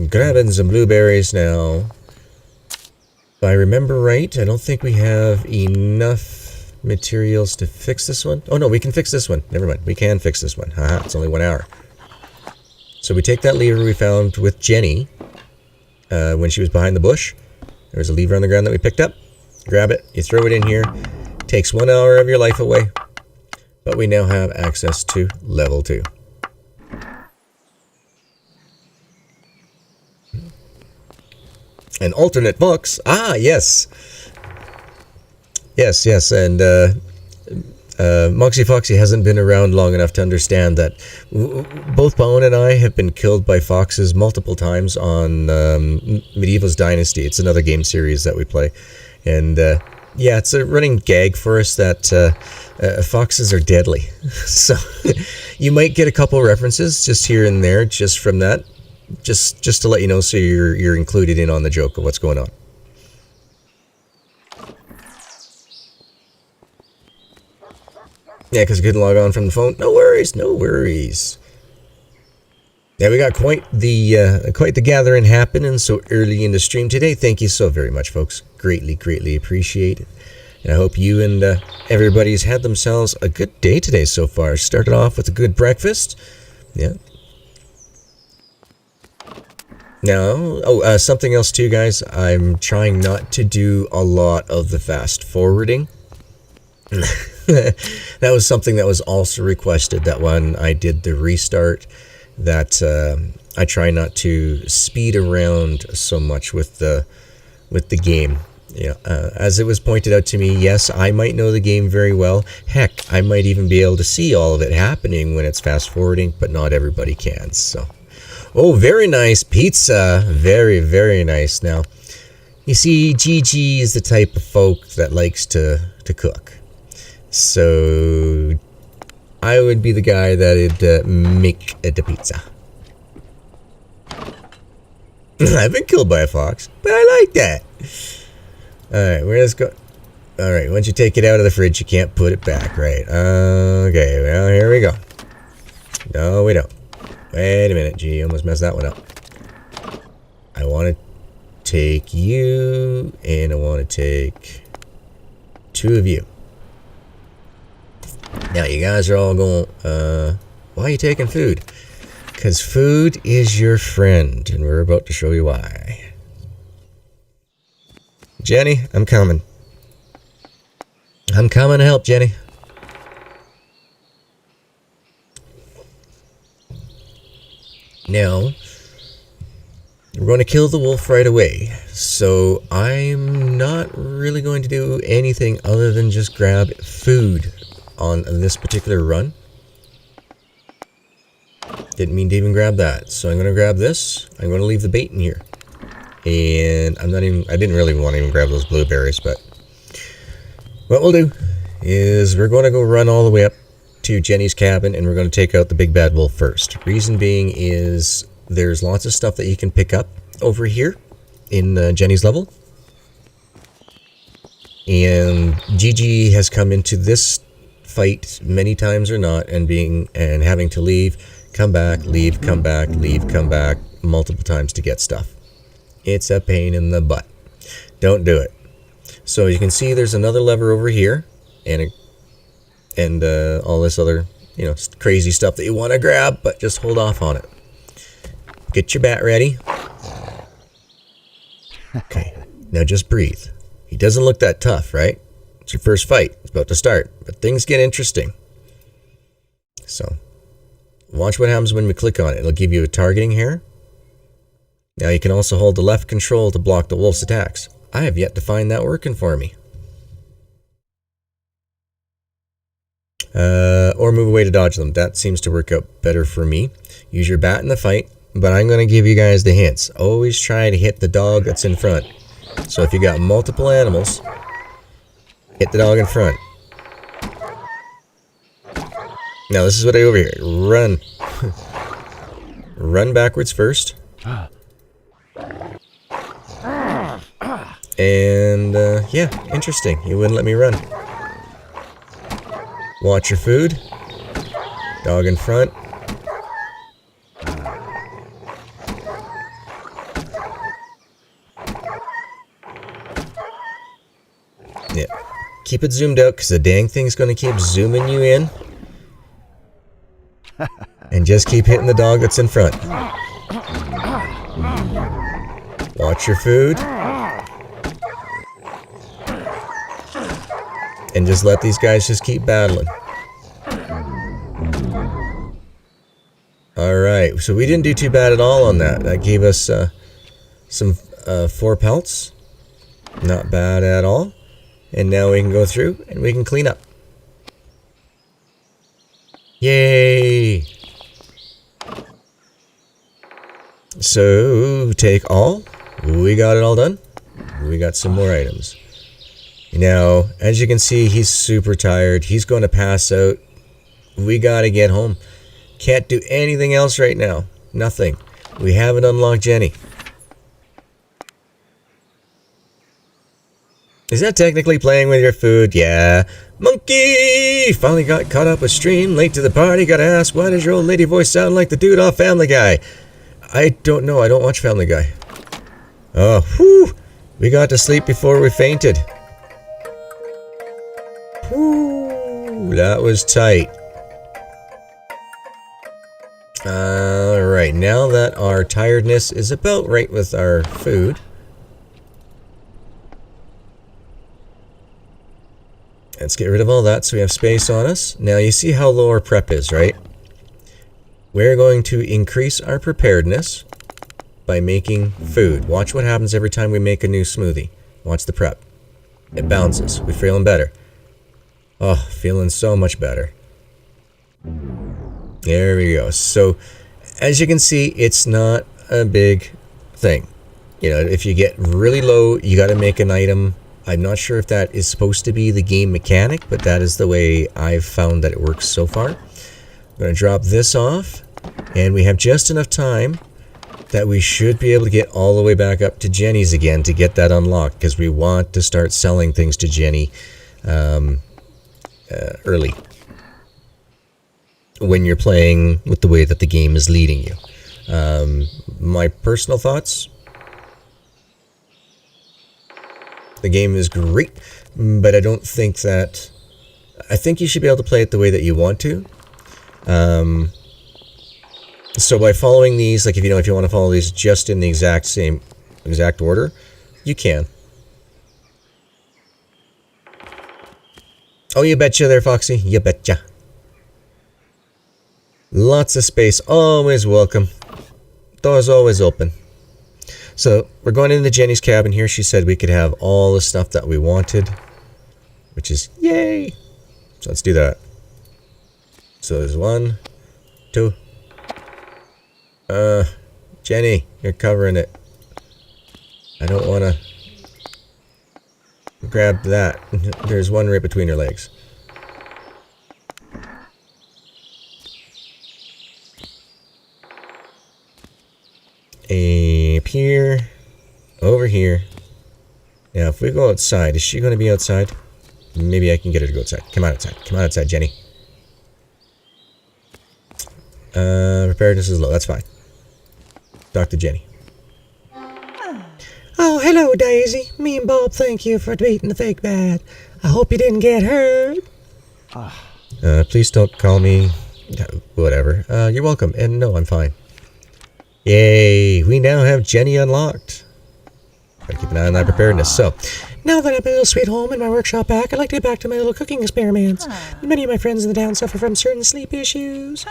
Grabbing some blueberries now. If I remember right, I don't think we have enough materials to fix this one. Oh no, we can fix this one. Never mind, we can fix this one. Haha, it's only 1 hour. So we take that lever we found with Jenny when she was behind the bush. There was a lever on the ground that we picked up. Grab it, you throw it in here. Takes 1 hour of your life away. But we now have access to level 2. An alternate box. Ah, yes. Yes, and Moxie Foxy hasn't been around long enough to understand that both Bowen and I have been killed by foxes multiple times on Medieval's Dynasty. It's another game series that we play. And yeah, it's a running gag for us that foxes are deadly. So you might get a couple references just here and there just from that. Just to let you know, so you're included in on the joke of what's going on. Yeah, because you couldn't log on from the phone. No worries, no worries. Yeah, we got quite the gathering happening so early in the stream today. Thank you so very much, folks. Greatly appreciate it. And I hope you and everybody's had themselves a good day today so far. Started off with a good breakfast. Yeah. Now, something else too, guys. I'm trying not to do a lot of the fast forwarding. That was something that was also requested, that when I did the restart, that I try not to speed around so much with the game. Yeah, as it was pointed out to me, yes, I might know the game very well. Heck, I might even be able to see all of it happening when it's fast forwarding, but not everybody can. So, oh, very nice pizza. Very nice. Now, you see, Gigi is the type of folk that likes to cook. So, I would be the guy that'd make the pizza. I've been killed by a fox, but I like that. Alright, where does go? Alright, once you take it out of the fridge, you can't put it back, right? Okay, well, here we go. No, we don't. Wait a minute, gee, almost messed that one up. I want to take you, and I want to take 2 of you. Now, you guys are all going, why are you taking food? Because food is your friend, and we're about to show you why. Jenny, I'm coming. I'm coming to help, Jenny. Now, we're going to kill the wolf right away. So, I'm not really going to do anything other than just grab food on this particular run. Didn't mean to even grab that. So, I'm going to grab this. I'm going to leave the bait in here. And I didn't really want to even grab those blueberries, but what we'll do is we're going to go run all the way up to Jenny's cabin, and we're going to take out the big bad wolf first. Reason being is there's lots of stuff that you can pick up over here in Jenny's level. And Gigi has come into this fight many times or not, and having to leave, come back, leave, come back, leave, come back multiple times to get stuff. It's a pain in the butt. Don't do it. So you can see there's another lever over here, and all this other, crazy stuff that you want to grab, but just hold off on it. Get your bat ready. Okay, now just breathe. He doesn't look that tough, right? It's your first fight. It's about to start, but things get interesting. So, watch what happens when we click on it. It'll give you a targeting here. Now you can also hold the left control to block the wolf's attacks. I have yet to find that working for me. Or move away to dodge them. That seems to work out better for me. Use your bat in the fight. but I'm going to give you guys the hints. Always try to hit the dog that's in front. So if you got multiple animals, hit the dog in front. Now this is what I do over here. Run. Run backwards first. And, yeah, interesting. You wouldn't let me run. Watch your food. Dog in front. Yeah. Keep it zoomed out, because the dang thing's going to keep zooming you in. And just keep hitting the dog that's in front. Watch your food. And just let these guys just keep battling. Alright, so we didn't do too bad at all on that. That gave us some 4 pelts. Not bad at all. And now we can go through and we can clean up. Yay! So, take all. We got it all done. We got some more items. Now, as you can see, he's super tired. He's going to pass out. We gotta get home. Can't do anything else right now. Nothing. We haven't unlocked Jenny. Is that technically playing with your food? Yeah. Monkey! Finally got caught up with stream. Late to the party. Gotta ask, why does your old lady voice sound like the dude off Family Guy? I don't know. I don't watch Family Guy. Oh, whew. We got to sleep before we fainted. Whew. That was tight. Alright, now that our tiredness is about right with our food. Let's get rid of all that so we have space on us. Now you see how low our prep is, right? We're going to increase our preparedness by making food. Watch what happens every time we make a new smoothie. Watch the prep. It bounces. We're feeling better. Oh, feeling so much better. There we go. So, as you can see, it's not a big thing. You know, if you get really low, you got to make an item. I'm not sure if that is supposed to be the game mechanic, but that is the way I've found that it works so far. I'm going to drop this off, and we have just enough time that we should be able to get all the way back up to Jenny's again to get that unlocked, because we want to start selling things to Jenny early when you're playing with the way that the game is leading you. My personal thoughts: the game is great, but I don't think that... I think you should be able to play it the way that you want to. So by following these, like if you want to follow these just in the exact order, you can. Oh, you betcha there, Foxy. You betcha. Lots of space. Always welcome. Doors always open. So, we're going into Jenny's cabin here. She said we could have all the stuff that we wanted, which is yay. So, let's do that. So, there's 1, 2. Jenny, you're covering it. I don't want to grab that. There's one right between her legs. Up here, over here. Now, if we go outside, is she going to be outside? Maybe I can get her to go outside. Come on outside. Come on outside, Jenny. Preparedness is low. That's fine. Talk to Jenny. Oh, hello, Daisy. Me and Bob thank you for beating the fake bad. I hope you didn't get hurt. Please don't call me... whatever. You're welcome. And no, I'm fine. Yay! We now have Jenny unlocked. Gotta keep an eye on that preparedness. So, now that I'm a little sweet home and my workshop back, I'd like to get back to my little cooking experiments. Many of my friends in the town suffer from certain sleep issues.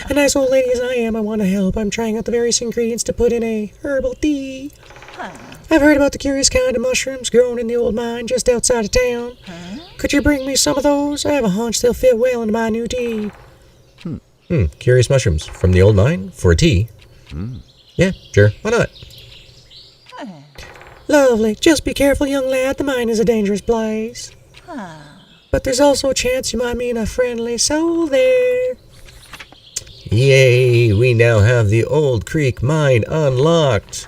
A nice old lady as I am, I want to help. I'm trying out the various ingredients to put in a herbal tea. I've heard about the curious kind of mushrooms grown in the old mine just outside of town. Could you bring me some of those? I have a hunch they'll fit well into my new tea. Curious mushrooms from the old mine for a tea. Yeah, sure. Why not? Lovely. Just be careful, young lad. The mine is a dangerous place. But there's also a chance you might meet a friendly soul there. Yay, we now have the Old Creek mine unlocked.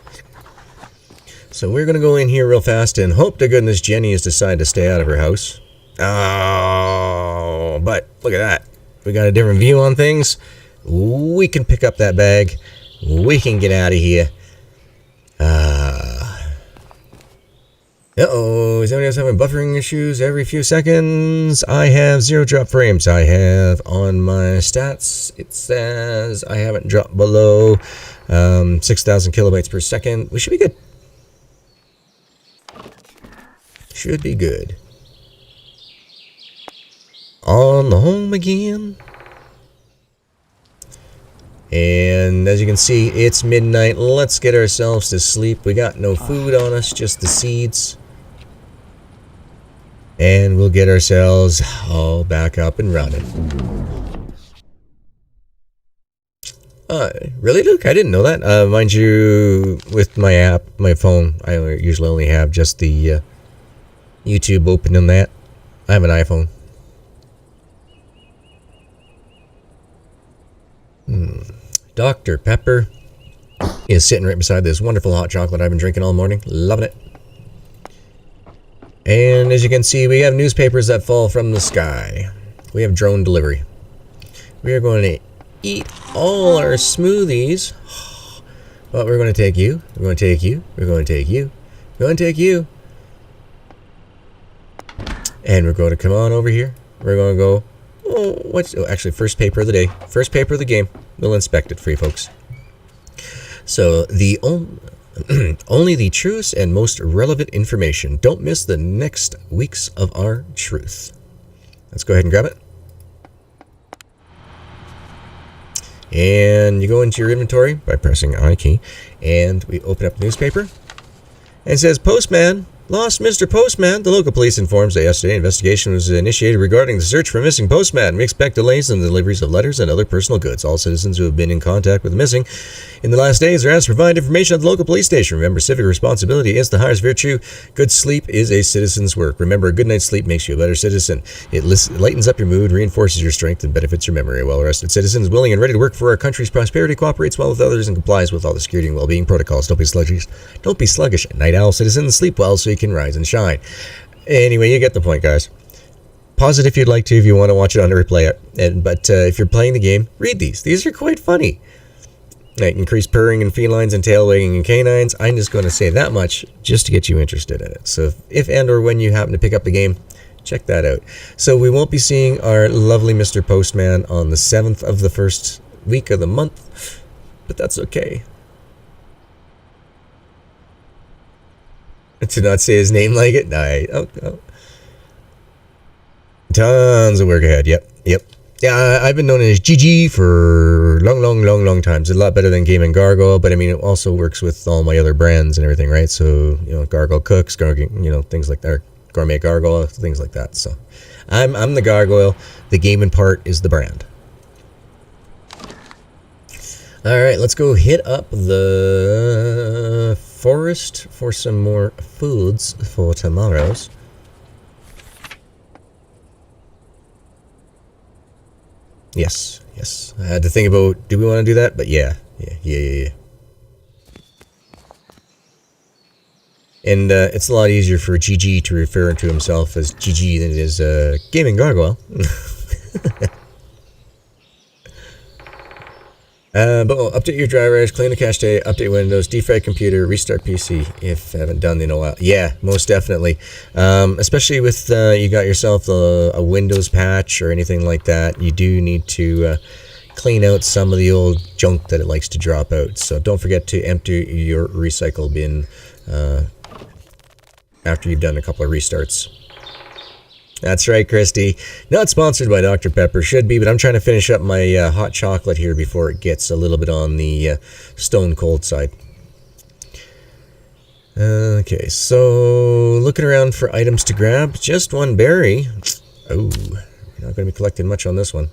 So we're going to go in here real fast and hope to goodness Jenny has decided to stay out of her house. Oh, but look at that. We got a different view on things. We can pick up that bag. We can get out of here. Uh-oh, is anybody else having buffering issues every few seconds? I have 0 drop frames. I have on my stats, it says I haven't dropped below 6,000 kilobytes per second. We should be good. Should be good. On the home again. And as you can see, it's midnight. Let's get ourselves to sleep. We got no food on us, just the seeds. And we'll get ourselves all back up and running. Really, Luke? I didn't know that. Mind you, with my app, my phone, I usually only have just the YouTube open on that. I have an iPhone. Dr. Pepper is sitting right beside this wonderful hot chocolate I've been drinking all morning. Loving it. And as you can see, we have newspapers that fall from the sky. We have drone delivery. We are going to eat all our smoothies. But we're going to take you. We're going to take you. We're going to take you. We're going to take you. And we're going to come on over here. We're going to go. Actually, first paper of the day. First paper of the game. We'll inspect it for you folks. So, the only the truest and most relevant information. Don't miss the next weeks of our truth. Let's go ahead and grab it. And you go into your inventory by pressing I key. And we open up the newspaper. And it says, Postman. Lost Mr. Postman. The local police informs that yesterday an investigation was initiated regarding the search for missing postman. We expect delays in the deliveries of letters and other personal goods. All citizens who have been in contact with the missing in the last days are asked to provide information at the local police station. Remember, civic responsibility is the highest virtue. Good sleep is a citizen's work. Remember, a good night's sleep makes you a better citizen. It lightens up your mood, reinforces your strength, and benefits your memory. A well-rested citizen is willing and ready to work for our country's prosperity, cooperates well with others, and complies with all the security and well-being protocols. Don't be sluggish. Don't be sluggish. Night owl citizens sleep well so you can rise and shine. Anyway, you get the point, guys. Pause it if you'd like to, if you want to watch it on a replay. But if you're playing the game, read these. These are quite funny. Like increased purring and felines and tail wagging and canines. I'm just going to say that much just to get you interested in it. So if and or when you happen to pick up the game, check that out. So we won't be seeing our lovely Mr. Postman on the 7th of the first week of the month, but that's okay. To not say his name like it? No. Oh. Tons of work ahead. Yep. Yeah, I've been known as GG for long time. It's a lot better than GaminGargoyle, but I mean, it also works with all my other brands and everything, right? So, Gargoyle Cooks, things like that. Gourmet Gargoyle, things like that. So, I'm the Gargoyle. The Gamin part is the brand. All right, let's go hit up the forest for some more foods for tomorrow's. Yes. I had to think about, do we want to do that? But yeah. And it's a lot easier for GG to refer to himself as GG than it is GaminGargoyle. But update your drivers, clean the cache, update Windows, defrag computer, restart PC if haven't done in a while. Yeah, most definitely. Especially with you got yourself a Windows patch or anything like that, you do need to clean out some of the old junk that it likes to drop out. So don't forget to empty your recycle bin after you've done a couple of restarts. That's right, Christy. Not sponsored by Dr. Pepper. Should be, but I'm trying to finish up my hot chocolate here before it gets a little bit on the stone cold side. Okay, so looking around for items to grab. Just one berry. Oh, we're not going to be collecting much on this one.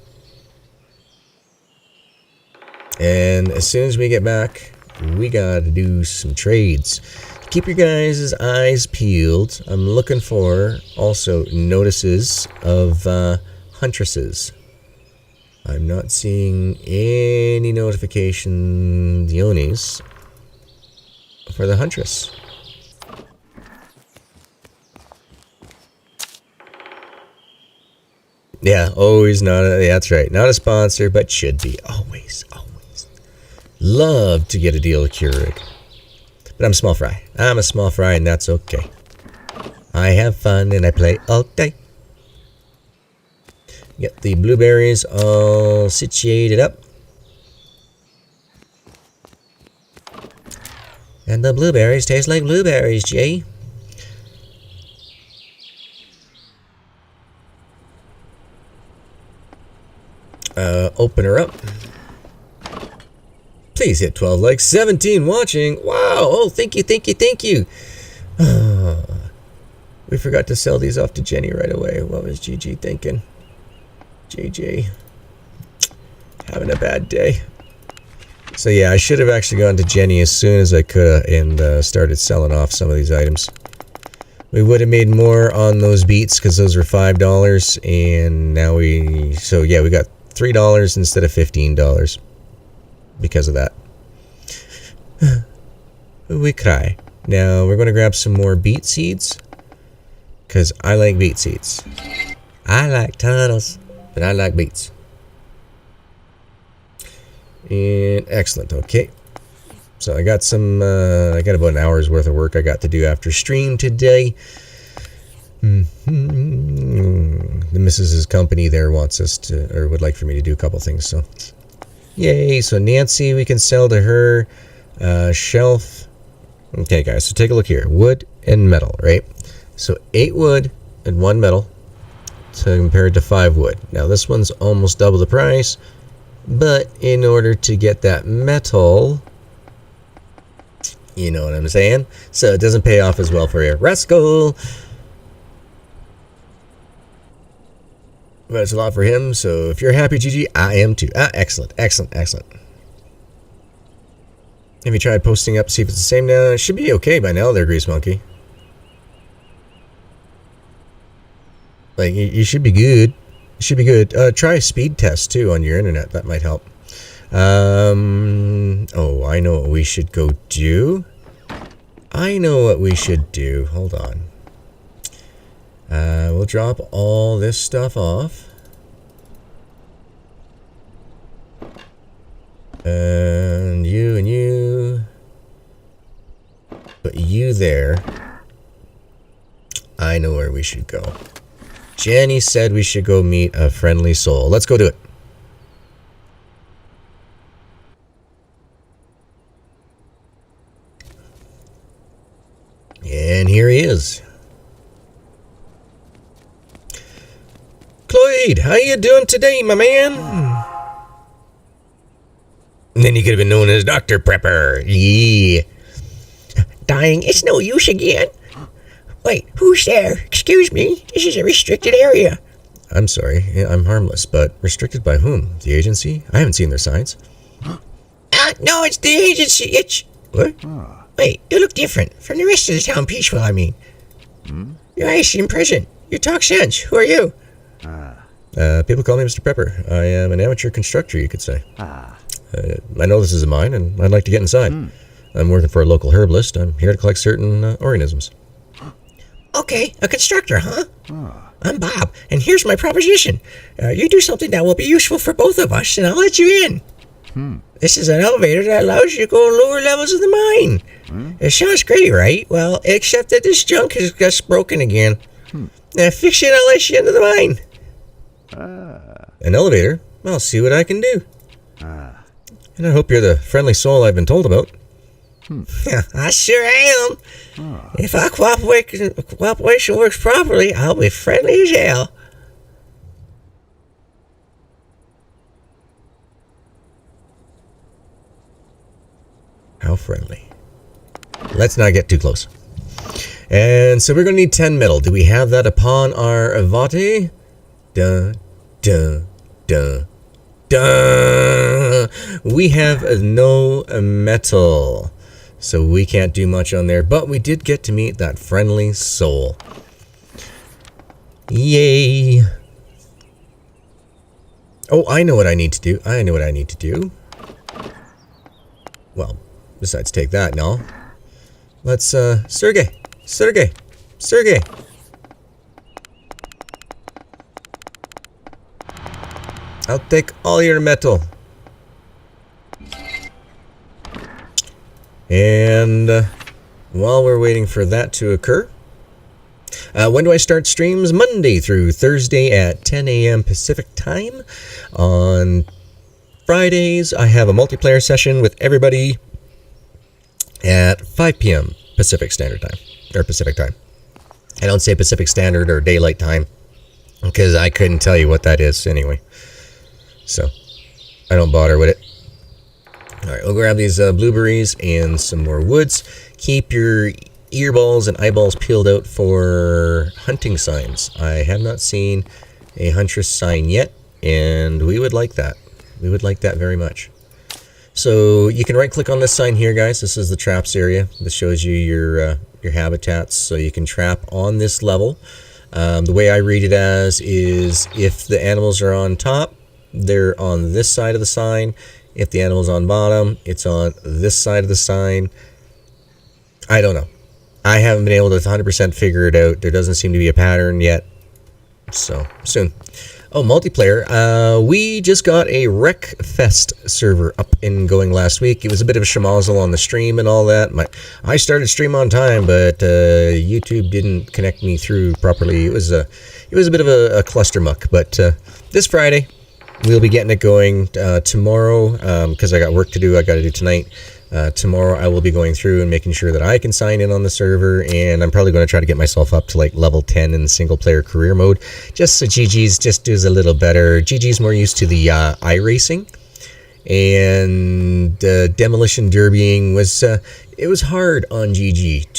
And as soon as we get back, we gotta do some trades. Keep your guys' eyes peeled. I'm looking for also notices of huntresses. I'm not seeing any notification Dionis for the huntress. Yeah, always not a, that's right. Not a sponsor, but should be. Always, always. Love to get a deal with Keurig. But I'm a small fry. I'm a small fry, and that's okay. I have fun, and I play all day. Get the blueberries all situated up. And the blueberries taste like blueberries, Jay. Open her up. Please hit 12 likes, 17 watching. Wow. Oh, thank you, thank you, thank you. We forgot to sell these off to Jenny right away. What was GG thinking? JJ. Having a bad day. So yeah, I should have actually gone to Jenny as soon as I could and started selling off some of these items. We would have made more on those beets because those were $5, and now so yeah, we got $3 instead of $15 because of that. We cry. Now we're going to grab some more beet seeds because I like beet seeds. I like tunnels, but I like beets. And excellent. Okay. So I got some, I got about an hour's worth of work I got to do after stream today. The missus's company there wants us to, or would like for me to do a couple things, so yay. So Nancy, we can sell to her. Shelf. Okay guys, so take a look here. Wood and metal, right? So 8 wood and 1 metal compared to 5 wood. Now this one's almost double the price, but in order to get that metal, you know what I'm saying? So it doesn't pay off as well for you. Rascal! But it's a lot for him, so if you're happy, GG, I am too. Excellent, excellent, excellent. Have you tried posting up to see if it's the same now? It should be okay by now there, Grease Monkey. Like, you should be good. You should be good. Try a speed test, too, on your internet. That might help. Oh, I know what we should go do. I know what we should do. Hold on. We'll drop all this stuff off. And you. Put you there. I know where we should go. Jenny said we should go meet a friendly soul. Let's go do it. And here he is. Cloyd, how you doing today, my man? And then he could have been known as Dr. Prepper. Yeah. Dying, it's no use again. Wait, who's there? Excuse me, this is a restricted area. I'm sorry, I'm harmless, but restricted by whom? The agency? I haven't seen their signs. No, it's the agency. It's... What? Wait, you look different from the rest of the town peaceful, I mean. Your eyes seem present. You talk sense. Who are you? People call me Mr. Prepper. I am an amateur constructor, you could say. I know this is a mine, and I'd like to get inside. I'm working for a local herbalist. I'm here to collect certain organisms. Okay, a constructor, huh? I'm Bob, and here's my proposition. You do something that will be useful for both of us, and I'll let you in. This is an elevator that allows you to go to lower levels of the mine. It sounds great, right? Well, except that this junk has just broken again. Now fix it, I'll let you into the mine. An elevator? I'll see what I can do. And I hope you're the friendly soul I've been told about. I sure am. If our cooperation works properly, I'll be friendly as hell. How friendly. Let's not get too close. And so we're going to need 10 metal. Do we have that upon our Avate? Dun, dun, dun, Duh! We have no metal, so we can't do much on there, but we did get to meet that friendly soul. Yay! Oh, I know what I need to do. Well, besides take that, no. Let's, Sergey! I'll take all your metal. And while we're waiting for that to occur, when do I start streams? Monday through Thursday at 10 a.m. Pacific time. On Fridays, I have a multiplayer session with everybody at 5 p.m. Pacific Standard Time, or Pacific Time. I don't say Pacific Standard or Daylight Time, because I couldn't tell you what that is anyway. So, I don't bother with it. Alright, we'll grab these blueberries and some more woods. Keep your earballs and eyeballs peeled out for hunting signs. I have not seen a huntress sign yet, and we would like that. We would like that very much. So you can right click on this sign here, guys. This is the traps area. This shows you your habitats, so you can trap on this level. The way I read it as is if the animals are on top, they're on this side of the sign. If the animal's on bottom, it's on this side of the sign. I don't know. I haven't been able to 100% figure it out. There doesn't seem to be a pattern yet. So, soon. Oh, multiplayer. We just got a Wreckfest server up and going last week. It was a bit of a schmozzle on the stream and all that. I started stream on time, but YouTube didn't connect me through properly. It was a bit of a cluster muck. But this Friday, we'll be getting it going. Tomorrow, because I got work to do, I got to do tonight. Tomorrow I will be going through and making sure that I can sign in on the server, and I'm probably going to try to get myself up to like level 10 in single player career mode, just so GG's just does a little better. GG's more used to the iRacing, and demolition derbying was it was hard on GG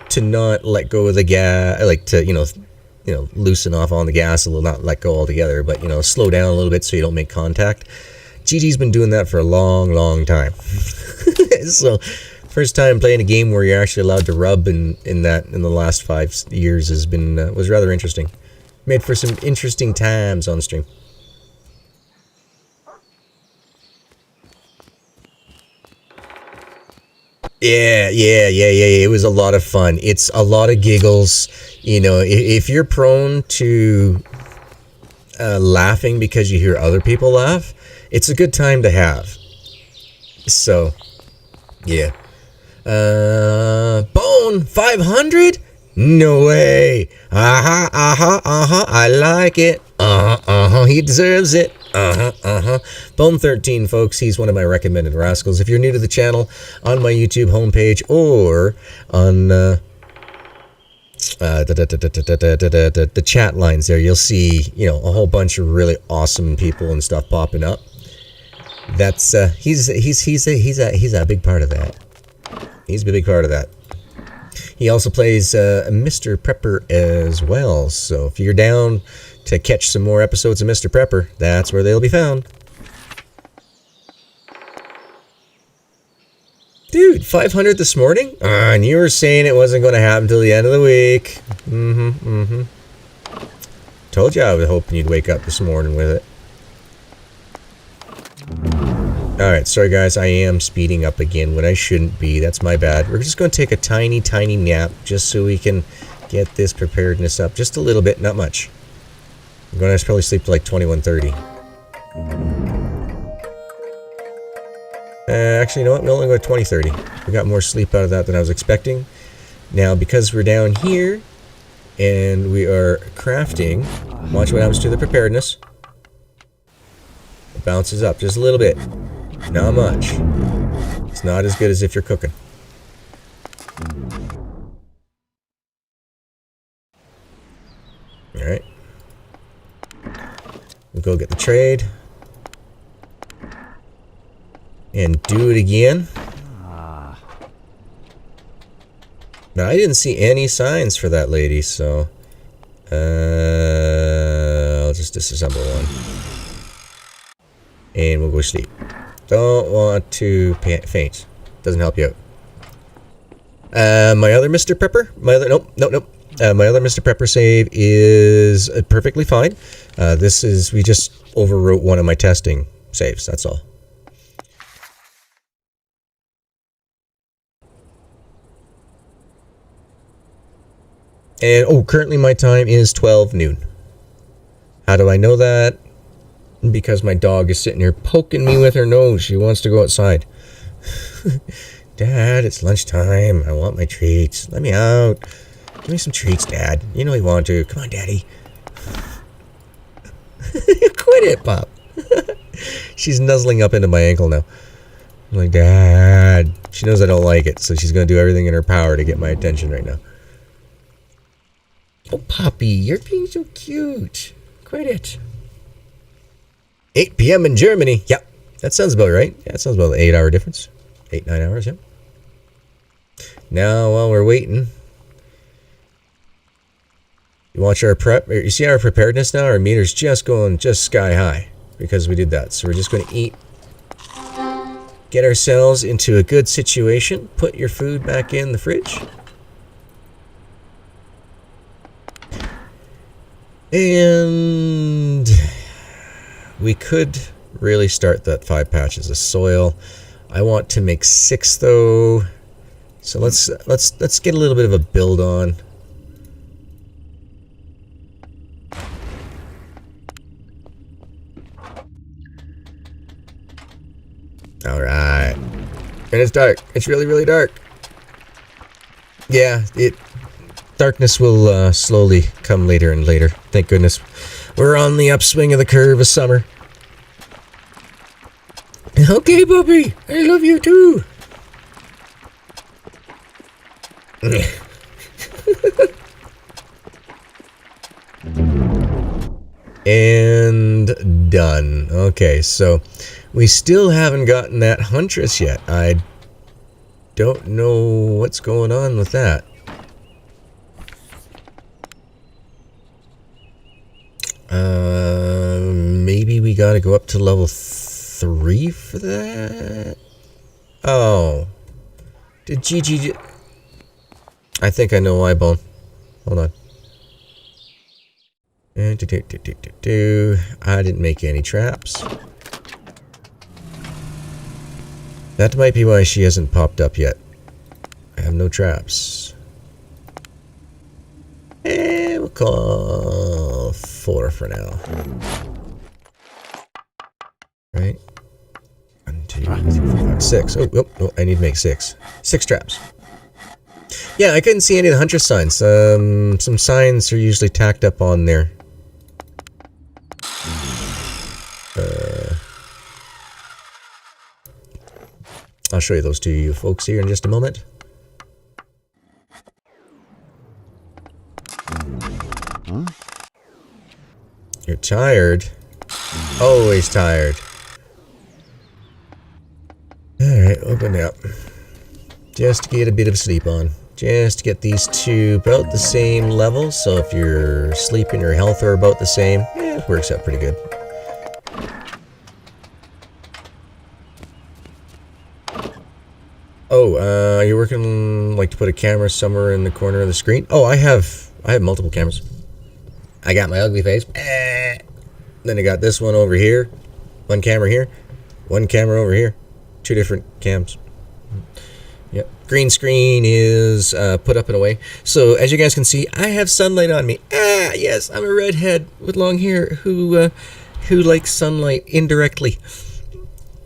to not let go of the gas, like to loosen off on the gas a little, not let go altogether, but slow down a little bit so you don't make contact. GG's been doing that for a long time. So, first time playing a game where you're actually allowed to rub in the last 5 years was rather interesting. Made for some interesting times on stream. Yeah. It was a lot of fun. It's a lot of giggles. If you're prone to laughing because you hear other people laugh, it's a good time to have. So, yeah. Bone 500? No way. I like it. He deserves it. Bone 13, folks. He's one of my recommended rascals. If you're new to the channel, on my YouTube homepage or on the chat lines there, you'll see, a whole bunch of really awesome people and stuff popping up. That's he's a big part of that. He's a big part of that. He also plays Mr. Prepper as well. So if you're down to catch some more episodes of Mr. Prepper, that's where they'll be found. Dude, 500 this morning? And you were saying it wasn't going to happen until the end of the week. Told you I was hoping you'd wake up this morning with it. Alright, sorry guys, I am speeding up again when I shouldn't be. That's my bad. We're just going to take a tiny nap just so we can get this preparedness up just a little bit, not much. I'm going to probably sleep till like 21:30. Actually, you know what? We'll only go to 20:30. We got more sleep out of that than I was expecting. Now, because we're down here and we are crafting, watch what happens to the preparedness. It bounces up just a little bit. Not much. It's not as good as if you're cooking. Alright. We'll go get the trade. And do it again. Now, I didn't see any signs for that lady, so... I'll just disassemble one. and we'll go sleep. Don't want to faint. Doesn't help you out. My other Mr. Prepper, my other Mr. Prepper save is perfectly fine. We just overwrote one of my testing saves, that's all. And, currently my time is 12 noon. How do I know that? Because my dog is sitting here poking me with her nose. She wants to go outside. Dad, it's lunchtime. I want my treats. Let me out. Give me some treats, Dad. You know you want to. Come on, Daddy. Quit it, Pop. She's nuzzling up into my ankle now. I'm like, Dad. She knows I don't like it, so she's going to do everything in her power to get my attention right now. Oh, Poppy, you're being so cute. Quit it. 8 p.m. in Germany. Yep, that sounds about right. Yeah, that sounds about an 8-hour difference. 8, 9 hours, yeah. Now, while we're waiting, you watch our prep. You see our preparedness now? Our meter's just going sky high because we did that. So we're just going to eat. Get ourselves into a good situation. Put your food back in the fridge. And we could really start that 5 patches of soil. I want to make 6 though. So let's get a little bit of a build on. All right. And it's dark. It's really, really dark. Yeah, darkness will slowly come later and later. Thank goodness. We're on the upswing of the curve of summer. Okay, Bobby. I love you too. And done. Okay, so we still haven't gotten that huntress yet. I don't know what's going on with that. Maybe we gotta go up to level 3 for that? Oh. Did GG... I think I know why, Bone. Hold on. I didn't make any traps. That might be why she hasn't popped up yet. I have no traps. And we'll call 4 for now. Right? 1, 2, 3, 4, 5, 6. Oh, I need to make 6. 6 traps. Yeah, I couldn't see any of the huntress signs. Some signs are usually tacked up on there. I'll show you those to you folks here in just a moment. Huh? You're tired. Always tired. Alright, open up. Just to get a bit of sleep on. Just to get these two about the same level. So if your sleep and your health are about the same, it works out pretty good. Oh, you're working like to put a camera somewhere in the corner of the screen? Oh, I have multiple cameras. I got my ugly face. Then I got this one over here. One camera here. One camera over here. 2 different cams. Yep. Green screen is put up and away. So as you guys can see, I have sunlight on me. Yes, I'm a redhead with long hair who likes sunlight indirectly.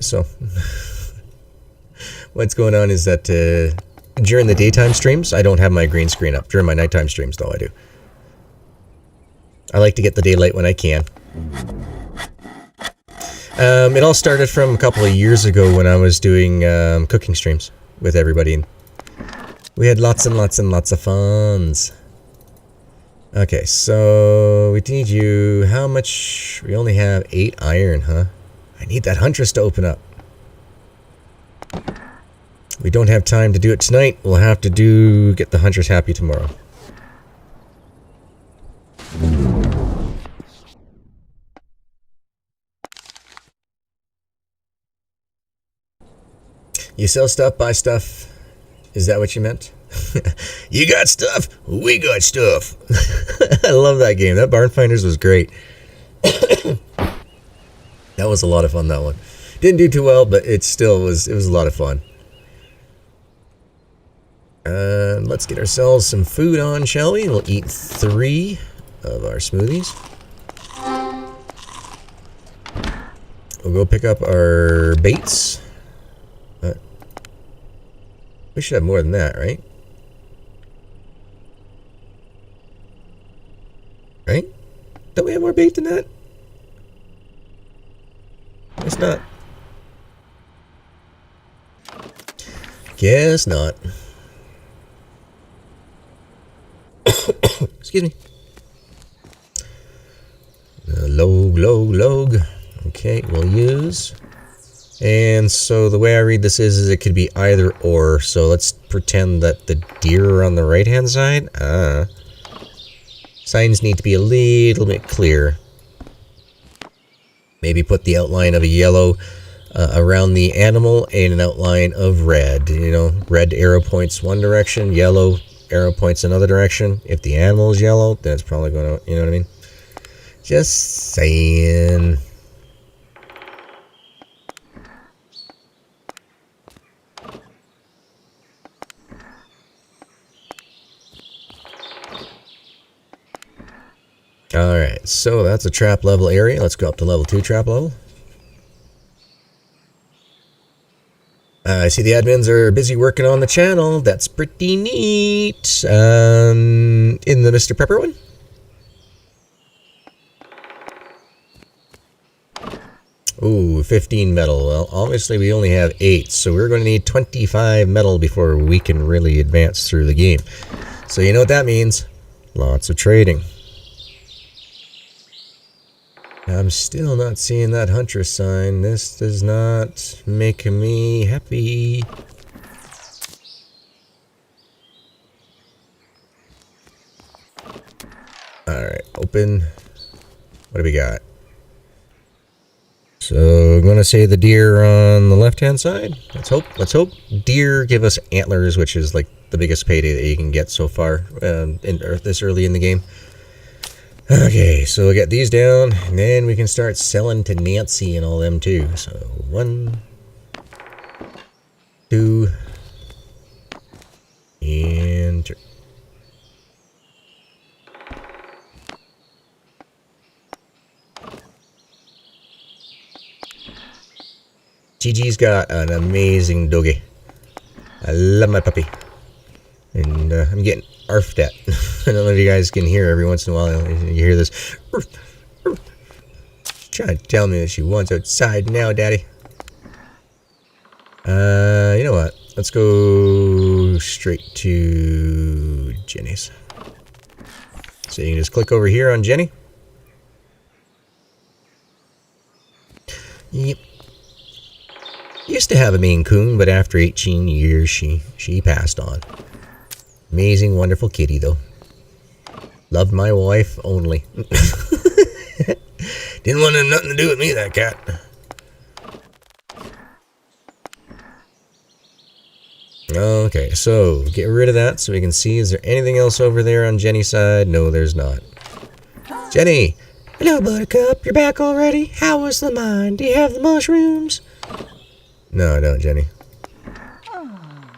So what's going on is that during the daytime streams, I don't have my green screen up. During my nighttime streams, though, I do. I like to get the daylight when I can. It all started from a couple of years ago when I was doing cooking streams with everybody. And we had lots and lots and lots of funs. Okay, so we need you... How much? We only have 8 iron, huh? I need that huntress to open up. We don't have time to do it tonight. We'll have to get the huntress happy tomorrow. You sell stuff, buy stuff. Is that what you meant? You got stuff, we got stuff. I love that game. That Barn Finders was great. That was a lot of fun, that one. Didn't do too well, but it still was, it was a lot of fun. Let's get ourselves some food on, shall we? We'll eat 3 of our smoothies. We'll go pick up our baits. We should have more than that, right? Right? Don't we have more bait than that? Guess not. Guess not. Excuse me. Log. Okay, we'll use. And so the way I read this is it could be either or. So let's pretend that the deer are on the right-hand side. Signs need to be a little bit clear. Maybe put the outline of a yellow around the animal and an outline of red. You know, red arrow points one direction, yellow arrow points another direction. If the animal is yellow, then it's probably going to, you know what I mean? Just saying. Alright, so that's a trap level area. Let's go up to level 2 trap level. I see the admins are busy working on the channel. That's pretty neat. In the Mr. Prepper one? Ooh, 15 metal. Well, obviously we only have 8, so we're going to need 25 metal before we can really advance through the game. So you know what that means? Lots of trading. I'm still not seeing that Huntress sign. This does not make me happy. Alright, open. What do we got? So I'm going to say the deer on the left-hand side. Let's hope. Deer give us antlers, which is like the biggest payday that you can get so far this early in the game. Okay, so we'll get these down, and then we can start selling to Nancy and all them too. So 1, 2, and 3. Gigi's got an amazing doggy. I love my puppy. And I'm getting arfed at. I don't know if you guys can hear every once in a while. You hear this. She's trying to tell me that she wants outside now, Daddy. You know what? Let's go straight to Jenny's. So you can just click over here on Jenny. Yep. Used to have a Maine Coon, but after 18 years, she passed on. Amazing, wonderful kitty, though. Loved my wife only. Didn't want to have nothing to do with me, that cat. Okay, so get rid of that so we can see. Is there anything else over there on Jenny's side? No, there's not. Jenny! Hello, Buttercup. You're back already? How was the mine? Do you have the mushrooms? No, I don't, Jenny.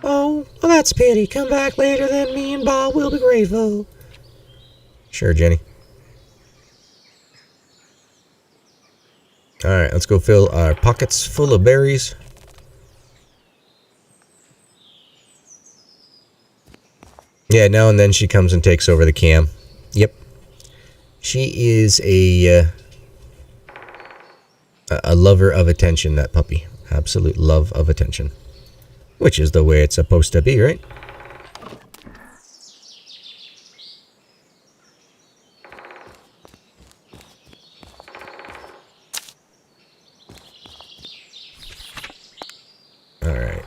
Oh, well, that's a pity. Come back later, then me and Bob will be grateful. Sure, Jenny. Alright, let's go fill our pockets full of berries. Yeah, now and then she comes and takes over the cam. Yep. She is a lover of attention, that puppy. Absolute love of attention. Which is the way it's supposed to be, right? Alright.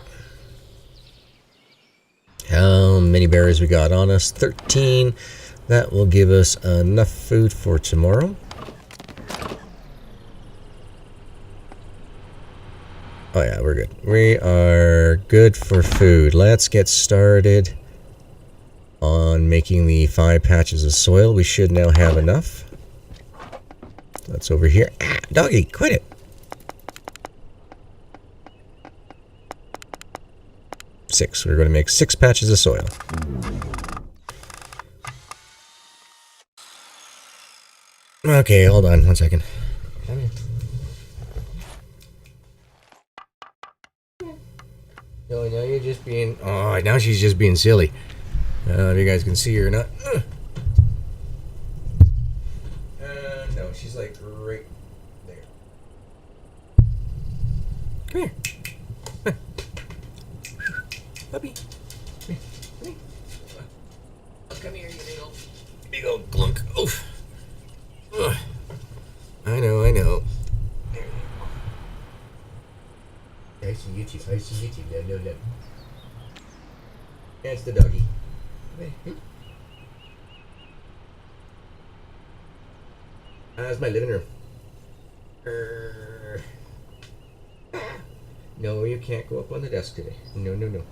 How many berries we got on us? 13. That will give us enough food for tomorrow. Oh yeah, we're good. We are good for food. Let's get started on making the 5 patches of soil. We should now have enough. That's over here. Ah, doggy, quit it. 6. We're going to make 6 patches of soil. Okay, hold on 1 second. Come here. No, now you're just being... Oh, now she's just being silly. I don't know if you guys can see her or not. No, she's like right there. Come here. Puppy. Come here. Come here, you big old glunk. Oof. Ugh. I know. There you go. I see you too. No. That's the doggy. That's my living room. No, you can't go up on the desk today. No.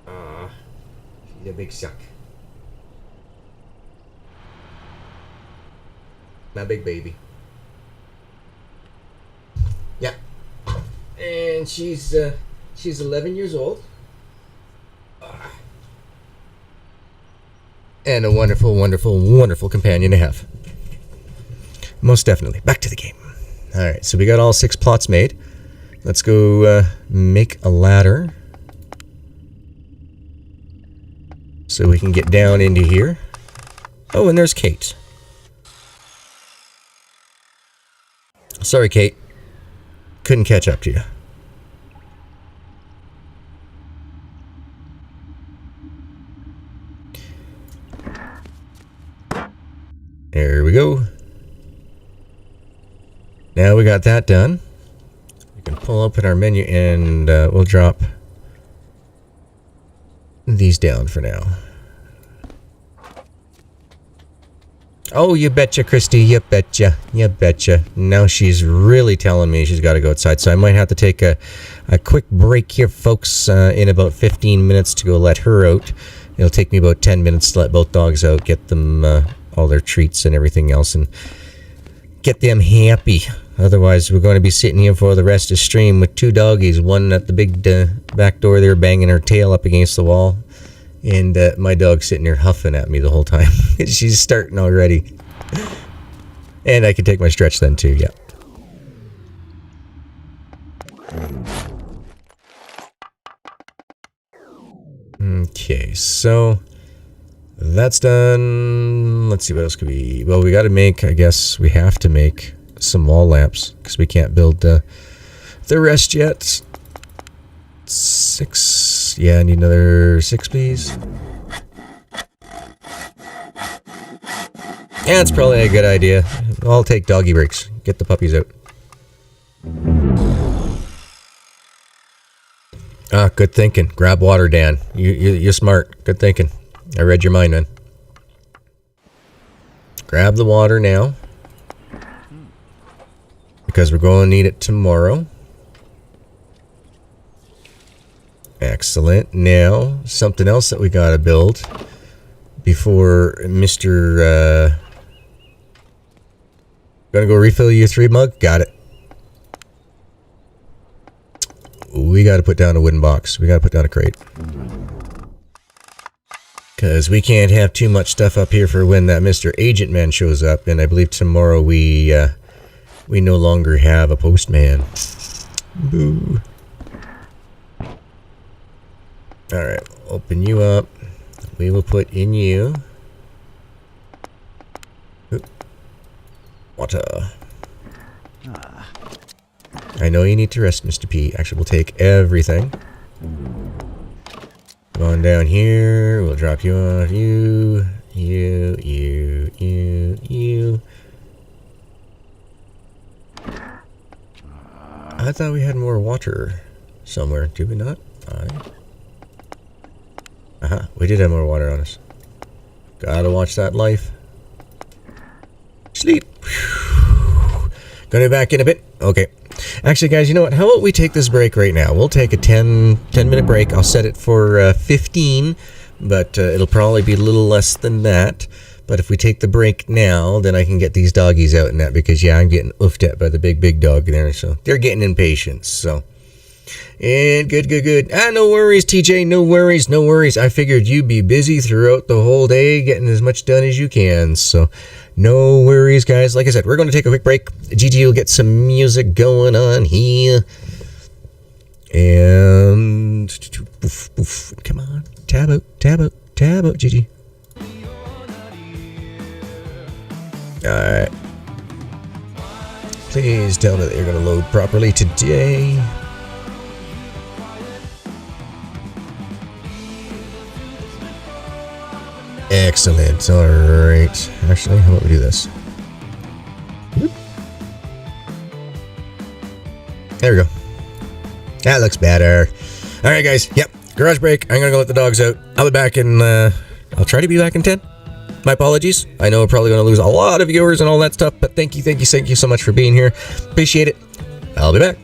Aw, she's a big suck. My big baby. Yeah. And she's 11 years old. And a wonderful companion to have. Most definitely. Back to the game. Alright, so we got all 6 plots made. Let's go make a ladder. So we can get down into here. Oh, and there's Kate. Sorry, Kate. Couldn't catch up to you. There we go. Now we got that done. We can pull open our menu and we'll drop these down for now. Oh, you betcha, Christy. You betcha. Now she's really telling me she's got to go outside. So I might have to take a quick break here, folks, in about 15 minutes to go let her out. It'll take me about 10 minutes to let both dogs out, get them all their treats and everything else, and get them happy. Otherwise, we're going to be sitting here for the rest of the stream with 2 doggies. One at the big back door there banging her tail up against the wall. And my dog sitting there huffing at me the whole time. She's starting already. And I can take my stretch then too, yeah. Okay, so that's done. Let's see what else could be. Well, we got to make, I guess we have to make some wall lamps because we can't build the rest yet. 6. Yeah, I need another 6, please. Yeah, it's probably a good idea. I'll take doggy breaks. Get the puppies out. Ah, good thinking. Grab water, Dan. You're smart. Good thinking. I read your mind, man. Grab the water now. Because we're going to need it tomorrow. Excellent. Now, something else that we gotta build before Mr. Gonna go refill your 3 mug? Got it. We gotta put down a wooden box. We gotta put down a crate. Because we can't have too much stuff up here for when that Mr. Agent Man shows up. And I believe tomorrow we no longer have a postman. Boo. Alright, open you up. We will put in you. Oop. Water. I know you need to rest, Mr. P. Actually, we'll take everything. Come on down here. We'll drop you off. You. I thought we had more water somewhere. Do we not? We did have more water on us. Gotta watch that life. Sleep. Whew. Gonna be back in a bit? Okay. Actually, guys, you know what? How about we take this break right now? We'll take a 10-minute break. I'll set it for 15, but it'll probably be a little less than that. But if we take the break now, then I can get these doggies out in that, because, yeah, I'm getting oofed at by the big dog there, so they're getting impatient, so. And good. No worries, TJ, no worries. I figured you'd be busy throughout the whole day getting as much done as you can, so no worries, guys. Like I said, we're going to take a quick break. Gigi will get some music going on here. And come on, tab out, Gigi. Alright. Please tell me that you're going to load properly today. Excellent. Alright. Actually, how about we do this? Whoop. There we go. That looks better. Alright, guys. Yep. Garage break. I'm going to go let the dogs out. I'll be back in, I'll try to be back in 10. My apologies. I know we're probably going to lose a lot of viewers and all that stuff, but thank you so much for being here. Appreciate it. I'll be back.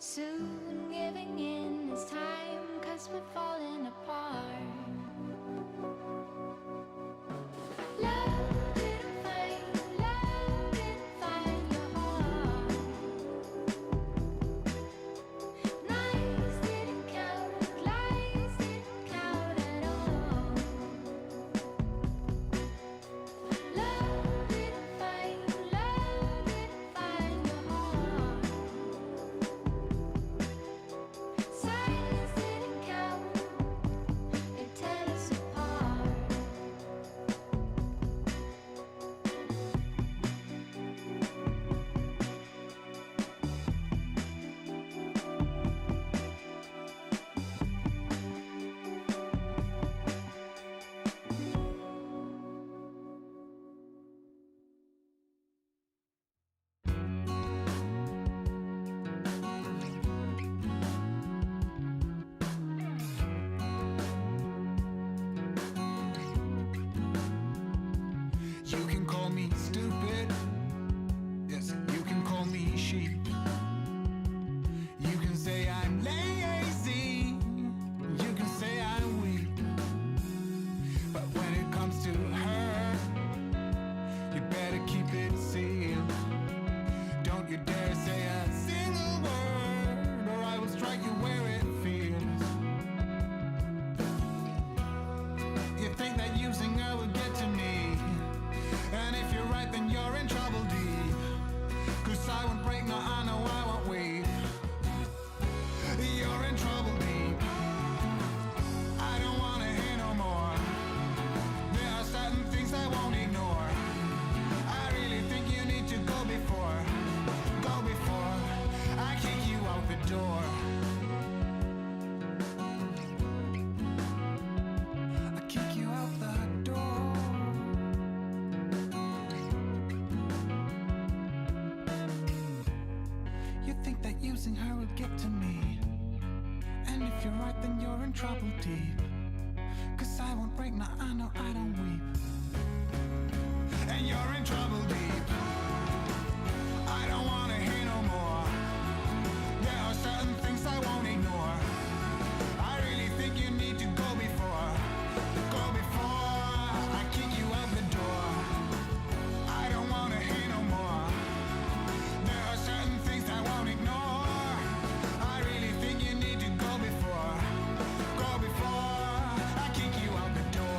Soon giving in is time, 'cause we're falling apart. Love didn't find your heart. Nights didn't count, lies didn't count at all. Love didn't find your heart. Silence didn't count, it tell us apart. You can call me stupid. Yes, you can call me sheep. You can say I'm lazy. You can say I'm weak. But when it comes to her, you better keep it sealed. Don't you dare say a single word, or I will strike you where it feels. You think that using her will get to me? And if you're right, then you're in trouble deep. 'Cause I won't break, no, I know I won't weep. You're in trouble deep. I don't wanna hear no more. There are certain things I won't ignore. I really think you need to go before I kick you out the door. I kick you out the door. You think that using her will get to me? And if you're right, then you're in trouble deep. 'Cause I won't break, now I know I don't weep. And you're in trouble deep. I don't wanna hear no more. There are certain things I won't ignore. I really think you need to go before I kick you out the door. I don't wanna hear no more. There are certain things I won't ignore. I really think you need to go before I kick you out the door.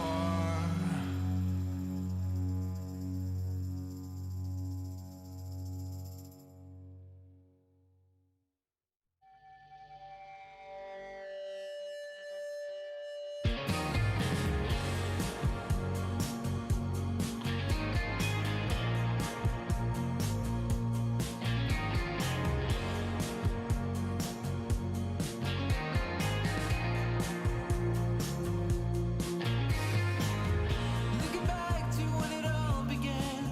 Looking back to when it all began,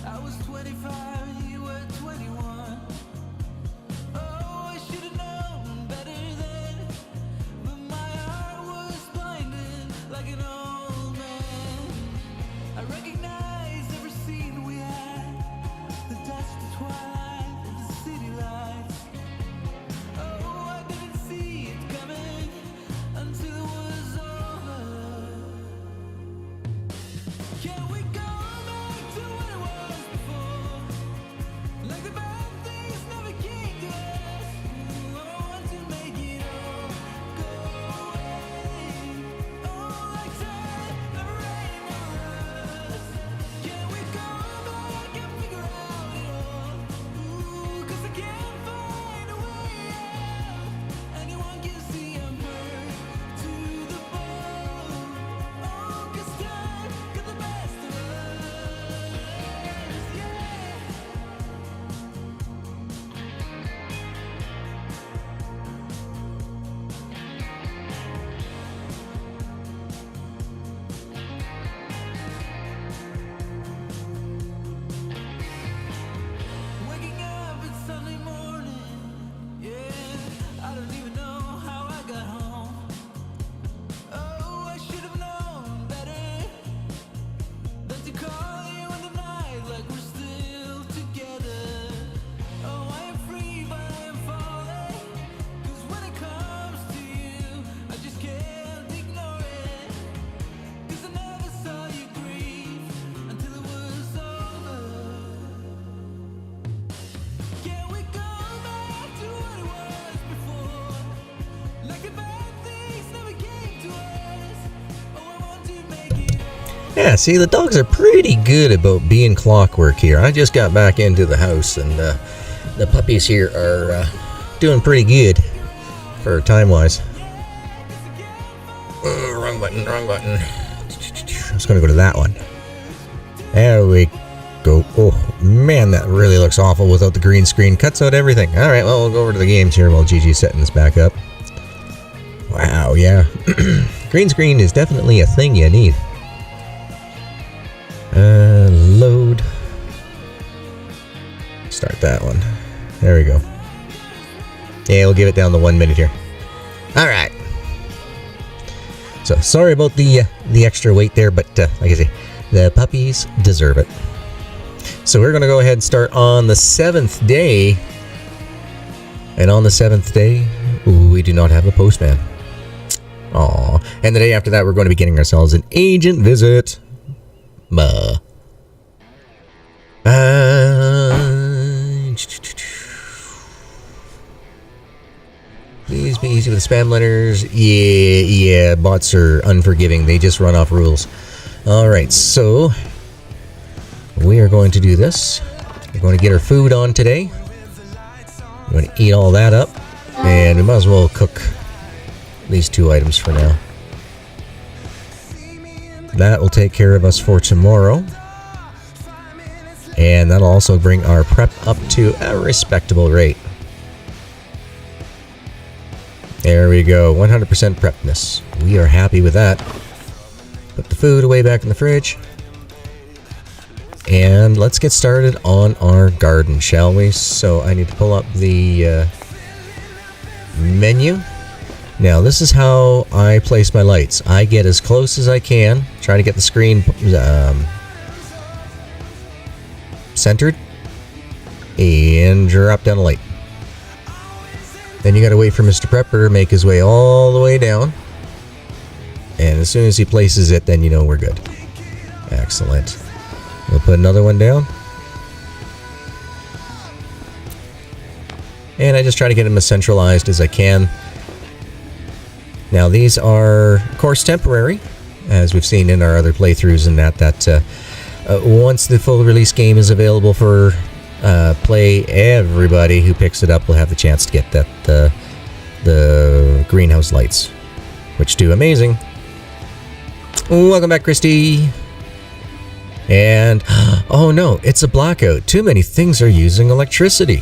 I was 25, you were 21. Oh, I should have known better then, but my heart was blinded like an old man. I recognized every scene we had, the dusk, the twilight, and the city lights. Oh, I didn't see it coming until it was over. Can we go back to what it was before? Like the bad things never came to us. Ooh, I want to make it all go away. Oh, like time never rained over us. Can we go back and figure out it all? Ooh, 'cause I can't find a way out. Anyone can see I'm hurt to the bone. Oh, 'cause time got the best of Yeah, see, the dogs are pretty good about being clockwork here. I just got back into the house, and the puppies here are doing pretty good for time-wise. Wrong button. I'm just going to go to that one. There we go. Oh, man, that really looks awful without the green screen. Cuts out everything. All right, well, we'll go over to the games here while Gigi's setting this back up. Wow, yeah. Green screen is definitely a thing you need. Load. Start that one. There we go. Yeah, we'll give it down to 1 minute here. All right. So sorry about the extra weight there, but like I say, the puppies deserve it. So we're going to go ahead and start on the 7th day. And on the 7th day, we do not have a postman. Aww. And the day after that, we're going to be getting ourselves an agent visit. Please be easy with the spam letters. Yeah, bots are unforgiving. They just run off rules. Alright, so we are going to do this. We're going to get our food on today. We're going to eat all that up. And we might as well cook these 2 items for now. That will take care of us for tomorrow. And that'll also bring our prep up to a respectable rate. There we go, 100% prepness. We are happy with that. Put the food away back in the fridge. And let's get started on our garden, shall we? So I need to pull up the menu. Now, this is how I place my lights. I get as close as I can, try to get the screen centered, and drop down a light. Then you gotta wait for Mr. Prepper to make his way all the way down. And as soon as he places it, then you know we're good. Excellent. We'll put another one down. And I just try to get them as centralized as I can. Now these are, of course, temporary, as we've seen in our other playthroughs, and that once the full release game is available for play, everybody who picks it up will have the chance to get that the greenhouse lights, which do amazing. Welcome back, Christy. And oh no, it's a blackout. Too many things are using electricity.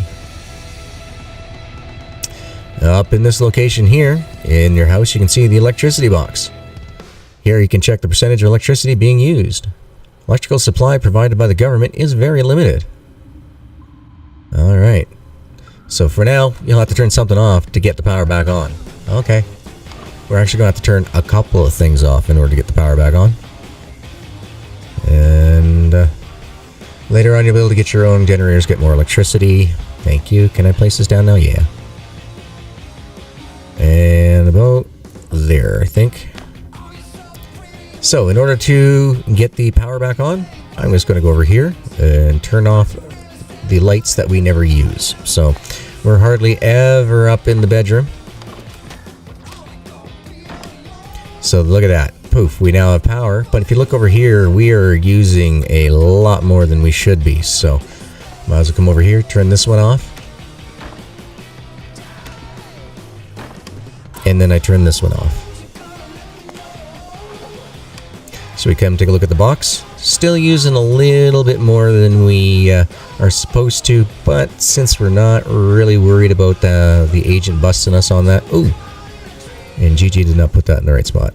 Up in this location here, in your house, you can see the electricity box. Here you can check the percentage of electricity being used. Electrical supply provided by the government is very limited. Alright. So for now, you'll have to turn something off to get the power back on. Okay. We're actually going to have to turn a couple of things off in order to get the power back on. And later on you'll be able to get your own generators, get more electricity. Thank you. Can I place this down now? Yeah. And about there, I think. So, in order to get the power back on, I'm just going to go over here and turn off the lights that we never use. So, we're hardly ever up in the bedroom. So, look at that. Poof, we now have power. But if you look over here, we are using a lot more than we should be. So, might as well come over here, turn this one off. And then I turn this one off. So we come take a look at the box. Still using a little bit more than we are supposed to, but since we're not really worried about the agent busting us on that. Ooh! And Gigi did not put that in the right spot.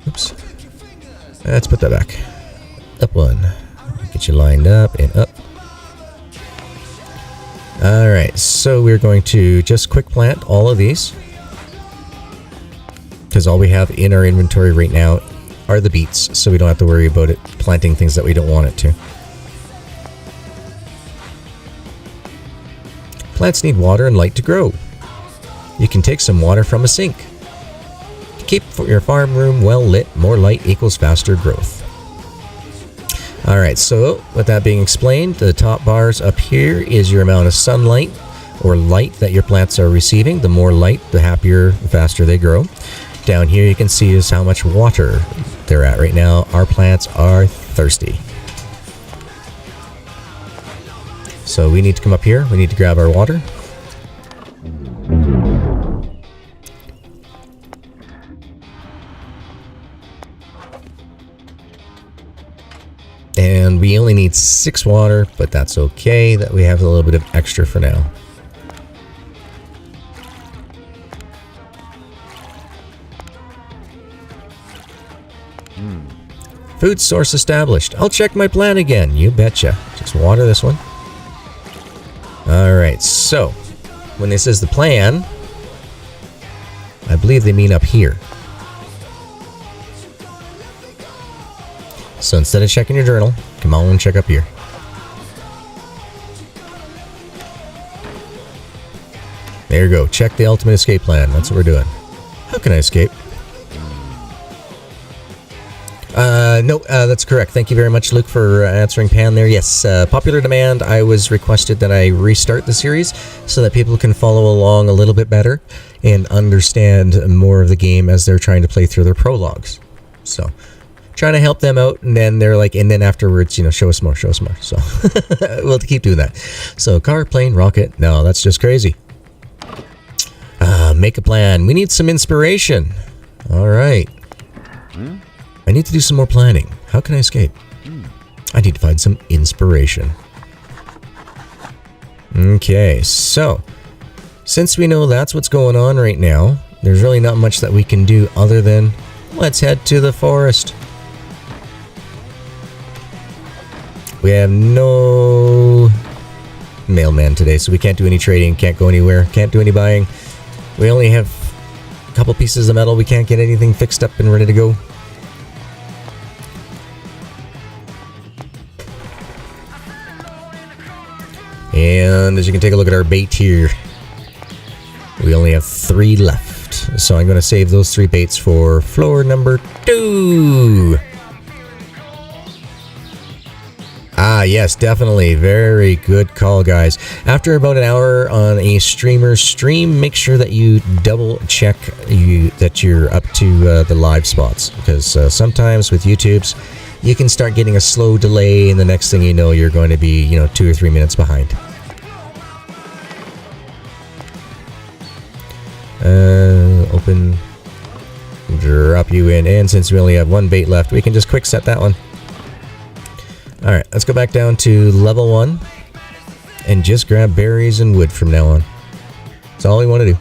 Oops. Let's put that back. Up one. Get you lined up and up. Alright, so we're going to just quick plant all of these. Because all we have in our inventory right now are the beets, so we don't have to worry about it planting things that we don't want it to. Plants need water and light to grow. You can take some water from a sink. To keep your farm room well lit, more light equals faster growth. Alright, so with that being explained, the top bars up here is your amount of sunlight or light that your plants are receiving. The more light, the happier, the faster they grow. down here, you can see is how much water they're at right now. Our plants are thirsty. So we need to come up here. We need to grab our water. And we only need 6 water, but that's okay that we have a little bit of extra for now. Food source established. I'll check my plan again. You betcha. Just water this one. Alright, so when this is the plan, I believe they mean up here. So instead of checking your journal, come on and check up here. There you go. Check the ultimate escape plan. That's what we're doing. How can I escape? No, that's correct. Thank you very much, Luke, for answering Pan there. Yes, popular demand, I was requested that I restart the series so that people can follow along a little bit better and understand more of the game as they're trying to play through their prologues. So, trying to help them out, and then they're like, and then afterwards, you know, show us more. So, we'll have to keep doing that. So, car, plane, rocket. No, that's just crazy. Make a plan. We need some inspiration. All right. I need to do some more planning. How can I escape? I need to find some inspiration. Okay, so since we know that's what's going on right now, there's really not much that we can do other than let's head to the forest. We have no mailman today, so we can't do any trading, can't go anywhere, can't do any buying. We only have a couple pieces of metal. We can't get anything fixed up and ready to go. And as you can take a look at our bait here, we only have 3 left. So I'm going to save those 3 baits for floor number 2. Ah, yes, definitely. Very good call, guys. After about an hour on a streamer's stream, make sure that you double check that you're up to the live spots. Because sometimes with YouTube's, you can start getting a slow delay, and the next thing you know, you're going to be, 2 or 3 minutes behind. Open, drop you in, and since we only have 1 bait left, we can just quick set that one. Alright, let's go back down to level 1 and just grab berries and wood from now on. That's all we want to do.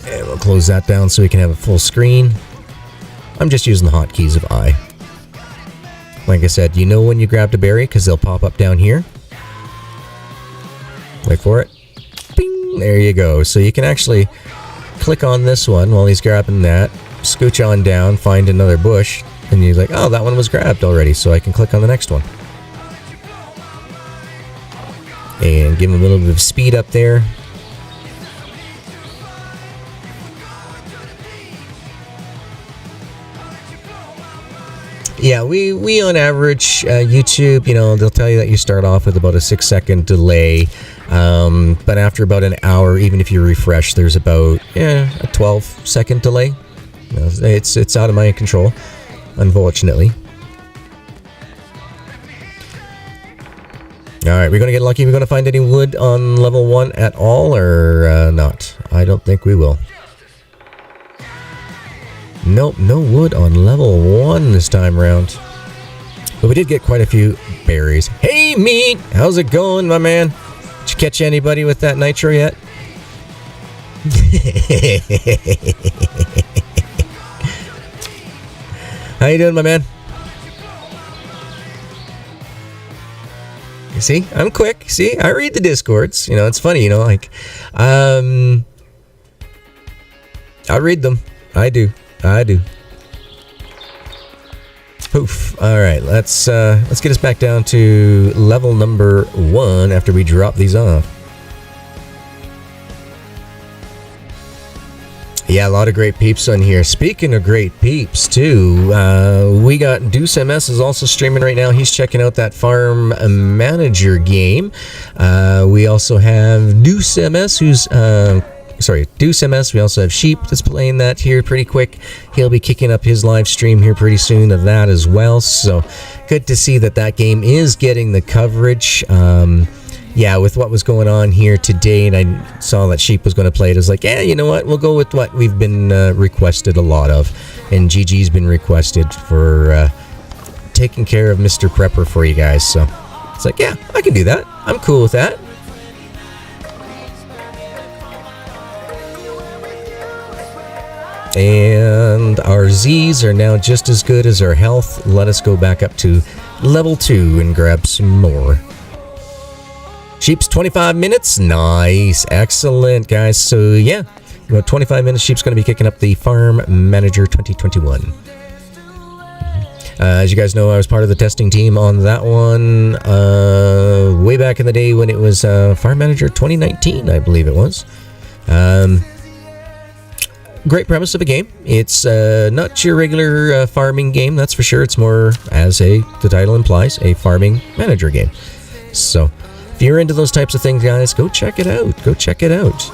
And we'll close that down so we can have a full screen. I'm just using the hotkeys of I. Like I said, you know when you grabbed a berry because they'll pop up down here. Wait for it. Bing! There you go. So you can actually click on this one while he's grabbing that, scooch on down, find another bush, and you're like, oh, that one was grabbed already, so I can click on the next one. And give him a little bit of speed up there. Yeah, we on average, YouTube, they'll tell you that you start off with about a 6-second delay, but after about an hour, even if you refresh, there's about a 12-second delay. It's out of my control, unfortunately. Alright, we're going to get lucky. We're going to find any wood on level 1 at all, or not? I don't think we will. Nope, no wood on level 1 this time around. But we did get quite a few berries. Hey, Meat! How's it going, my man? Did you catch anybody with that nitro yet? How you doing, my man? You see? I'm quick. See? I read the Discords. It's funny, I read them. I do. Poof. Alright, let's get us back down to level number 1 after we drop these off. Yeah, a lot of great peeps on here. Speaking of great peeps, too, we got Deuce MS is also streaming right now. He's checking out that Farm Manager game. We also have Deuce MS, Deuce MS. We also have Sheep that's playing that here pretty quick. He'll be kicking up his live stream here pretty soon of that as well. So good to see that that game is getting the coverage. Yeah, with what was going on here today, and I saw that Sheep was going to play it, I was like, yeah, you know what? We'll go with what we've been requested a lot of. And GG's been requested for taking care of Mr. Prepper for you guys. So it's like, yeah, I can do that. I'm cool with that. And our Z's are now just as good as our health. Let us go back up to level 2 and grab some more. Sheep's 25 minutes. Nice. Excellent, guys. So, yeah, about 25 minutes. Sheep's going to be kicking up the Farm Manager 2021. As you guys know, I was part of the testing team on that one way back in the day when it was Farm Manager 2019, I believe it was. Great premise of a game. It's not your regular farming game, that's for sure. It's more, as the title implies, a farming manager game. So, if you're into those types of things, guys, go check it out. Go check it out.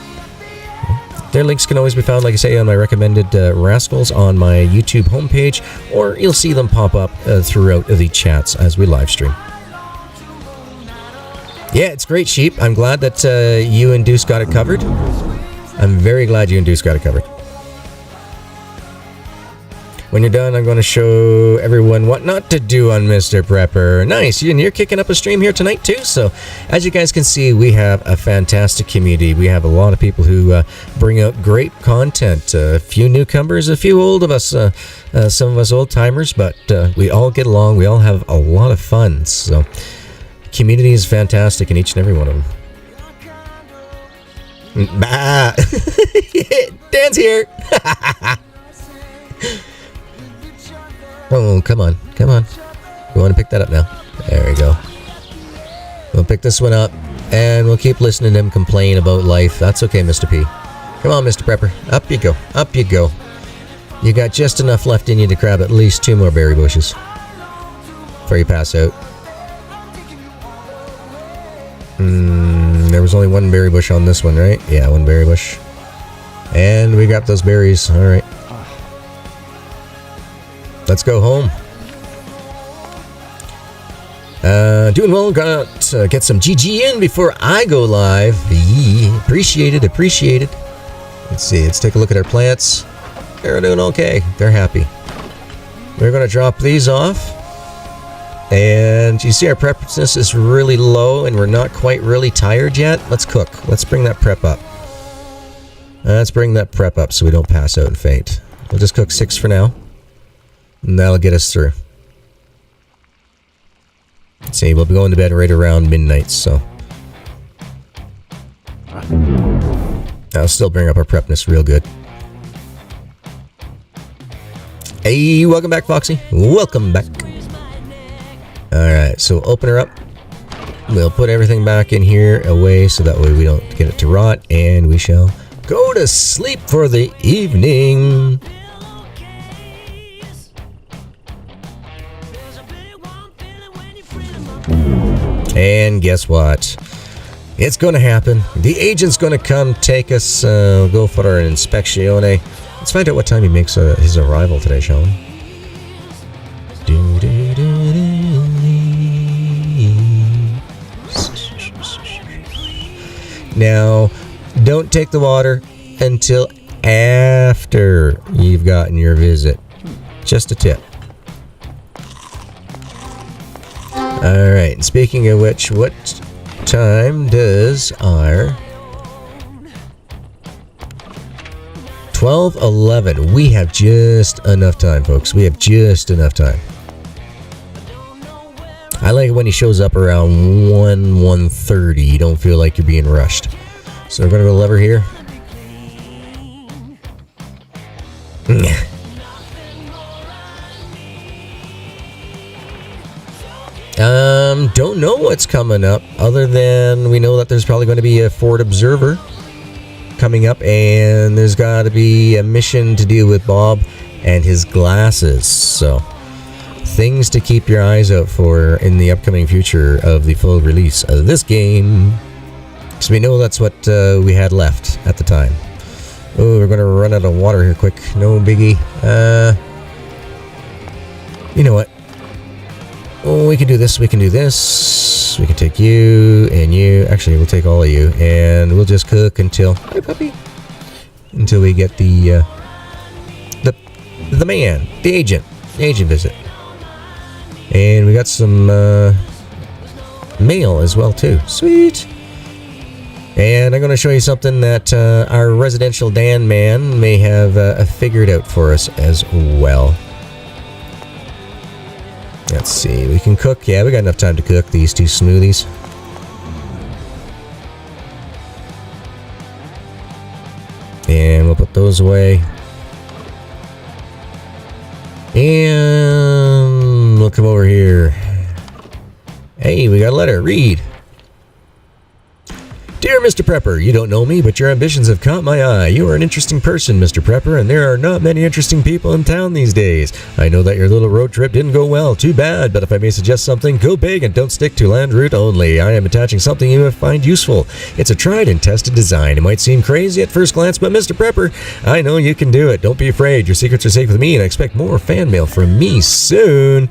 Their links can always be found, like I say, on my recommended rascals on my YouTube homepage, or you'll see them pop up throughout the chats as we live stream. Yeah, it's great, Sheep. I'm glad that you and Deuce got it covered. I'm very glad you and Deuce got it covered. When you're done, I'm going to show everyone what not to do on Mr. Prepper. Nice, and you're kicking up a stream here tonight too. So, as you guys can see, we have a fantastic community. We have a lot of people who bring out great content. A few newcomers, a few old of us, some of us old timers, but we all get along. We all have a lot of fun. So, community is fantastic in each and every one of them. Bah! Dan's here! Oh, come on. Come on. We want to pick that up now. There we go. We'll pick this one up, and we'll keep listening to him complain about life. That's okay, Mr. P. Come on, Mr. Prepper. Up you go. Up you go. You got just enough left in you to grab at least 2 more berry bushes before you pass out. There was only 1 berry bush on this one, right? Yeah, 1 berry bush. And we got those berries. All right. Let's go home. Doing well. Gonna get some GG in before I go live. Appreciate it. Appreciate it. Let's see. Let's take a look at our plants. They're doing okay. They're happy. We're going to drop these off. And you see our prepness is really low and we're not quite really tired yet. Let's cook. Let's bring that prep up. Let's bring that prep up so we don't pass out and faint. We'll just cook 6 for now. And that'll get us through. Let's see, we'll be going to bed right around midnight, so. That'll still bring up our prepness real good. Hey, welcome back, Foxy. Welcome back. Alright, so open her up. We'll put everything back in here away so that way we don't get it to rot. And we shall go to sleep for the evening. And guess what? It's going to happen. The agent's going to come take us, go for an inspection. Let's find out what time he makes his arrival today, shall we? Now, don't take the water until after you've gotten your visit. Just a tip. Alright, and speaking of which, what time does our 12:11? We have just enough time, folks. We have just enough time. I like it when he shows up around 1:30. You don't feel like you're being rushed. So we're going to go lever here. Don't know what's coming up, other than we know that there's probably going to be a Ford Observer coming up, and there's got to be a mission to deal with Bob and his glasses. So, things to keep your eyes out for in the upcoming future of the full release of this game. Because we know that's what we had left at the time. Oh, we're going to run out of water here quick. No biggie. You know what? Oh, we can do this. We can do this. We can take you and you. Actually, we'll take all of you. And we'll just cook until... Hi, puppy. Until we get the man. The agent. The agent visit. And we got some mail as well, too. Sweet. And I'm going to show you something that our residential Dan man may have figured out for us as well. Let's see, we can cook. Yeah, we got enough time to cook these 2 smoothies. And we'll put those away. And we'll come over here. Hey, we got a letter. Read. Dear Mr. Prepper, you don't know me, but your ambitions have caught my eye. You are an interesting person, Mr. Prepper, and there are not many interesting people in town these days. I know that your little road trip didn't go well. Too bad, but if I may suggest something, go big and don't stick to land route only. I am attaching something you will find useful. It's a tried and tested design. It might seem crazy at first glance, but Mr. Prepper, I know you can do it. Don't be afraid. Your secrets are safe with me, and I expect more fan mail from me soon.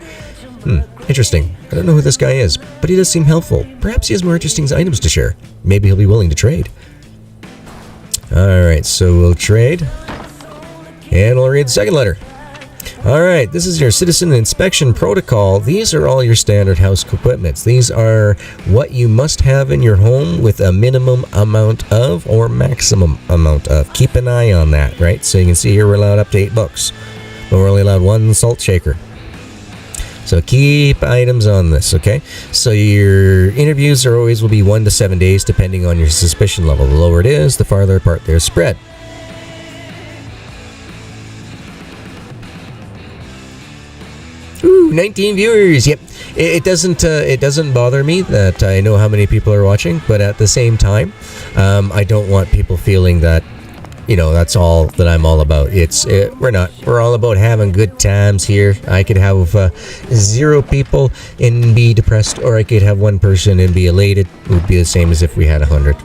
Interesting. I don't know who this guy is, but he does seem helpful. Perhaps he has more interesting items to share. Maybe he'll be willing to trade. Alright, so we'll trade. And we'll read the second letter. Alright, this is your citizen inspection protocol. These are all your standard house equipments. These are what you must have in your home with a minimum amount of or maximum amount of. Keep an eye on that, right? So you can see here we're allowed up to 8 bucks. But we're only allowed 1 salt shaker. So keep items on this, okay? So your interviews are always will be 1 to 7 days depending on your suspicion level. The lower it is, the farther apart they're spread. Ooh, 19 viewers. Yep. It doesn't bother me that I know how many people are watching, but at the same time, I don't want people feeling that, you know, that's all that I'm all about. We're not. We're all about having good times here. I could have 0 people and be depressed, or I could have 1 person and be elated. It would be the same as if we had 100,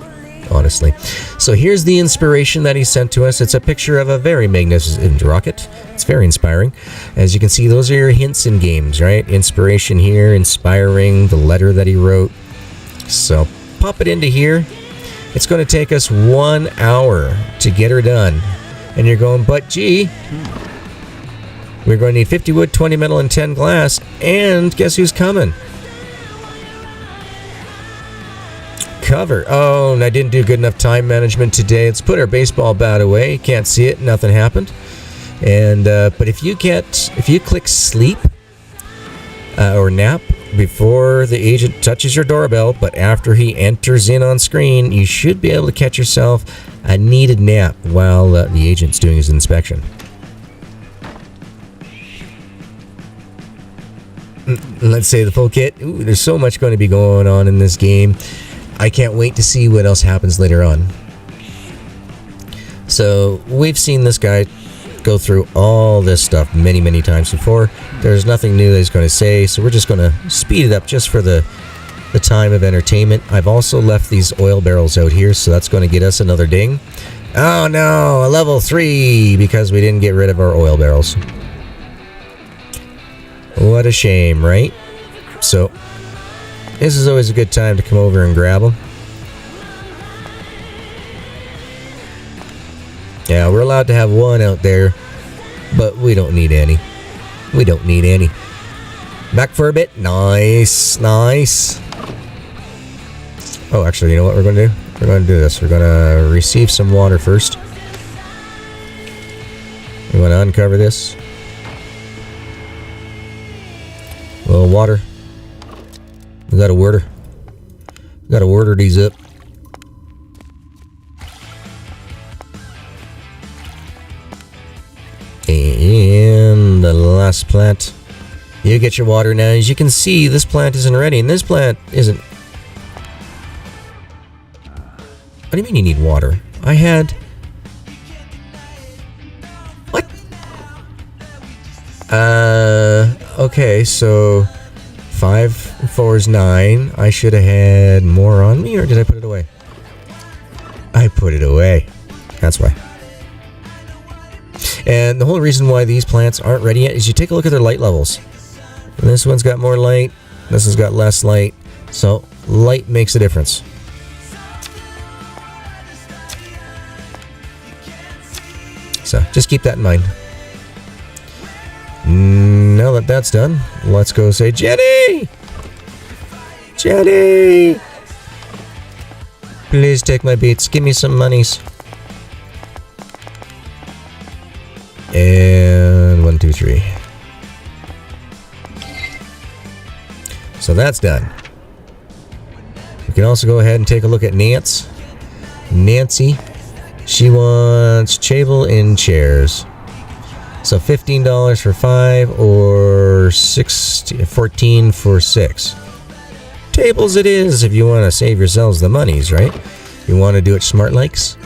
honestly. So here's the inspiration that he sent to us. It's a picture of a very magnificent rocket. It's very inspiring. As you can see, those are your hints in games, right? Inspiration here, inspiring, the letter that he wrote. So pop it into here. It's going to take us 1 hour to get her done. And you're going, but gee, we're going to need 50 wood, 20 metal, and 10 glass. And guess who's coming? Cover. Oh, and I didn't do good enough time management today. Let's put our baseball bat away. Can't see it. Nothing happened. And but if you click sleep or nap before the agent touches your doorbell, but after he enters in on screen, you should be able to catch yourself a needed nap while the agent's doing his inspection. Let's say the full kit. Ooh, there's so much going to be going on in this game. I can't wait to see what else happens later on. So we've seen this guy go through all this stuff many times before. There's nothing new that he's going to say, so we're just going to speed it up just for the time of entertainment. I've also left these oil barrels out here, so that's going to get us another ding. Oh no, a level 3 because we didn't get rid of our oil barrels. What a shame, right? So this is always a good time to come over and grab them. Yeah, we're allowed to have 1 out there, but we don't need any. We don't need any. Back for a bit. Nice. Oh, actually, you know what we're going to do? We're going to do this. We're going to receive some water first. We want to uncover this. A little water. We got to water. These up. And the last plant. You get your water now. As you can see, this plant isn't ready, and this plant isn't... do you mean you need water? I had... What? Okay, so 5 and 4 is 9. I should have had more on me, or did I put it away? I put it away. That's why. And the whole reason why these plants aren't ready yet is you take a look at their light levels. This one's got more light. This one's got less light. So light makes a difference. So just keep that in mind. Now that that's done, let's go say, Jenny! Jenny! Please take my beats. Give me some monies. And 1, 2, 3. So that's done. We can also go ahead and take a look at Nancy. She wants table and chairs. So $15 for 5 or 14 for 6. Tables it is if you want to save yourselves the monies, right? You want to do it smart likes.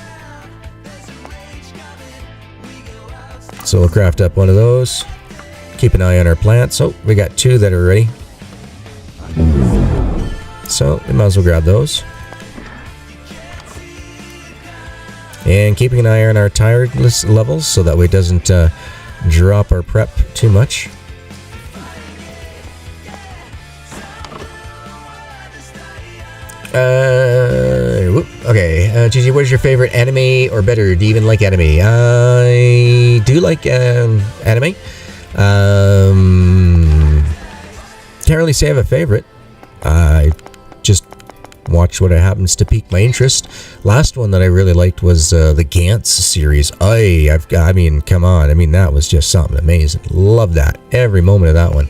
So we'll craft up one of those. Keep an eye on our plants. Oh, we got 2 that are ready. So we might as well grab those. And keeping an eye on our tiredness levels so that way it doesn't drop our prep too much. Okay, Gigi, what is your favorite anime, or better, do you even like anime? I do like anime. Can't really say I have a favorite. I just watch what happens to pique my interest. Last one that I really liked was the Gantz series. I mean, come on. I mean, that was just something amazing. Love that. Every moment of that one.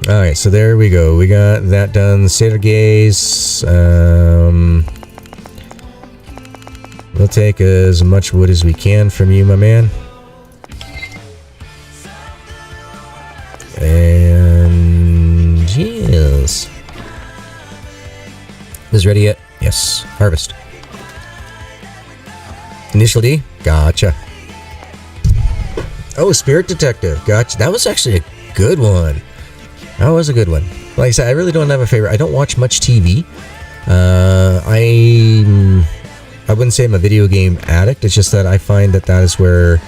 Alright, so there we go. We got that done. Sailor Gaze. We'll take as much wood as we can from you, my man. And yes. Is ready yet? Yes. Harvest. Initial D? Gotcha. Oh, Spirit Detective. Gotcha. That was actually a good one. That was a good one. Like I said, I really don't have a favorite. I don't watch much TV. I wouldn't say I'm a video game addict. It's just that I find that is where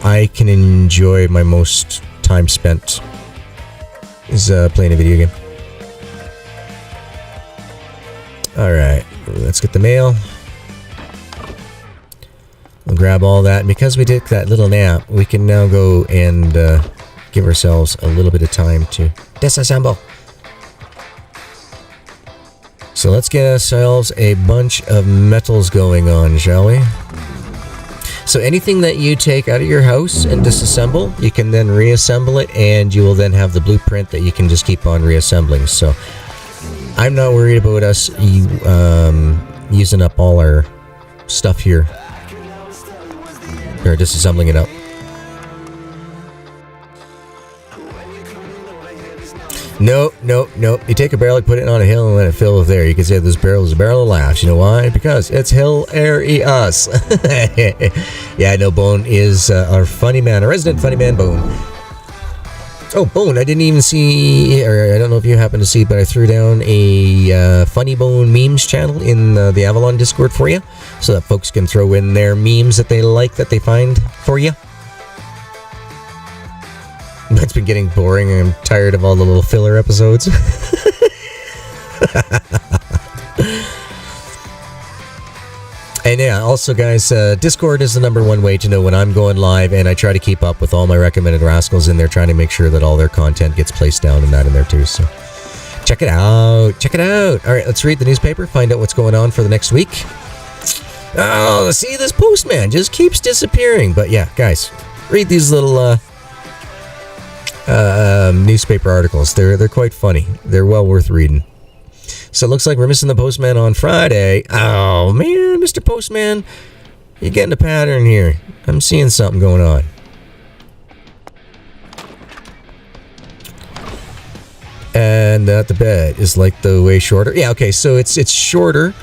I can enjoy my most time spent is playing a video game. Alright, let's get the mail. We'll grab all that. And because we did that little nap, we can now go and give ourselves a little bit of time to disassemble. So let's get ourselves a bunch of metals going on, shall we? So anything that you take out of your house and disassemble, you can then reassemble it, and you will then have the blueprint that you can just keep on reassembling. So I'm not worried about us using up all our stuff here, or disassembling it up. Nope. You take a barrel, you put it on a hill, and let it fill there. You can say this barrel is a barrel of laughs. You know why? Because it's hilarious. Yeah, I know Bone is our funny man, our resident funny man, Bone. Oh, Bone, I didn't even see, or I don't know if you happen to see, but I threw down a Funny Bone memes channel in the Avalon Discord for you, so that folks can throw in their memes that they like, that they find for you. It's been getting boring. I'm tired of all the little filler episodes. And yeah, also guys, Discord is the #1 way to know when I'm going live, and I try to keep up with all my recommended rascals in there, trying to make sure that all their content gets placed down and that in there too. So check it out. All right, let's read the newspaper, find out what's going on for the next week. Oh, see, this postman just keeps disappearing. But yeah, guys, read these little newspaper articles. They're quite funny. They're well worth reading. So it looks like we're missing the postman on Friday. Oh man, Mr. Postman, you're getting a pattern here. I'm seeing something going on. And not the bed is like the way shorter. Yeah, okay, so it's shorter.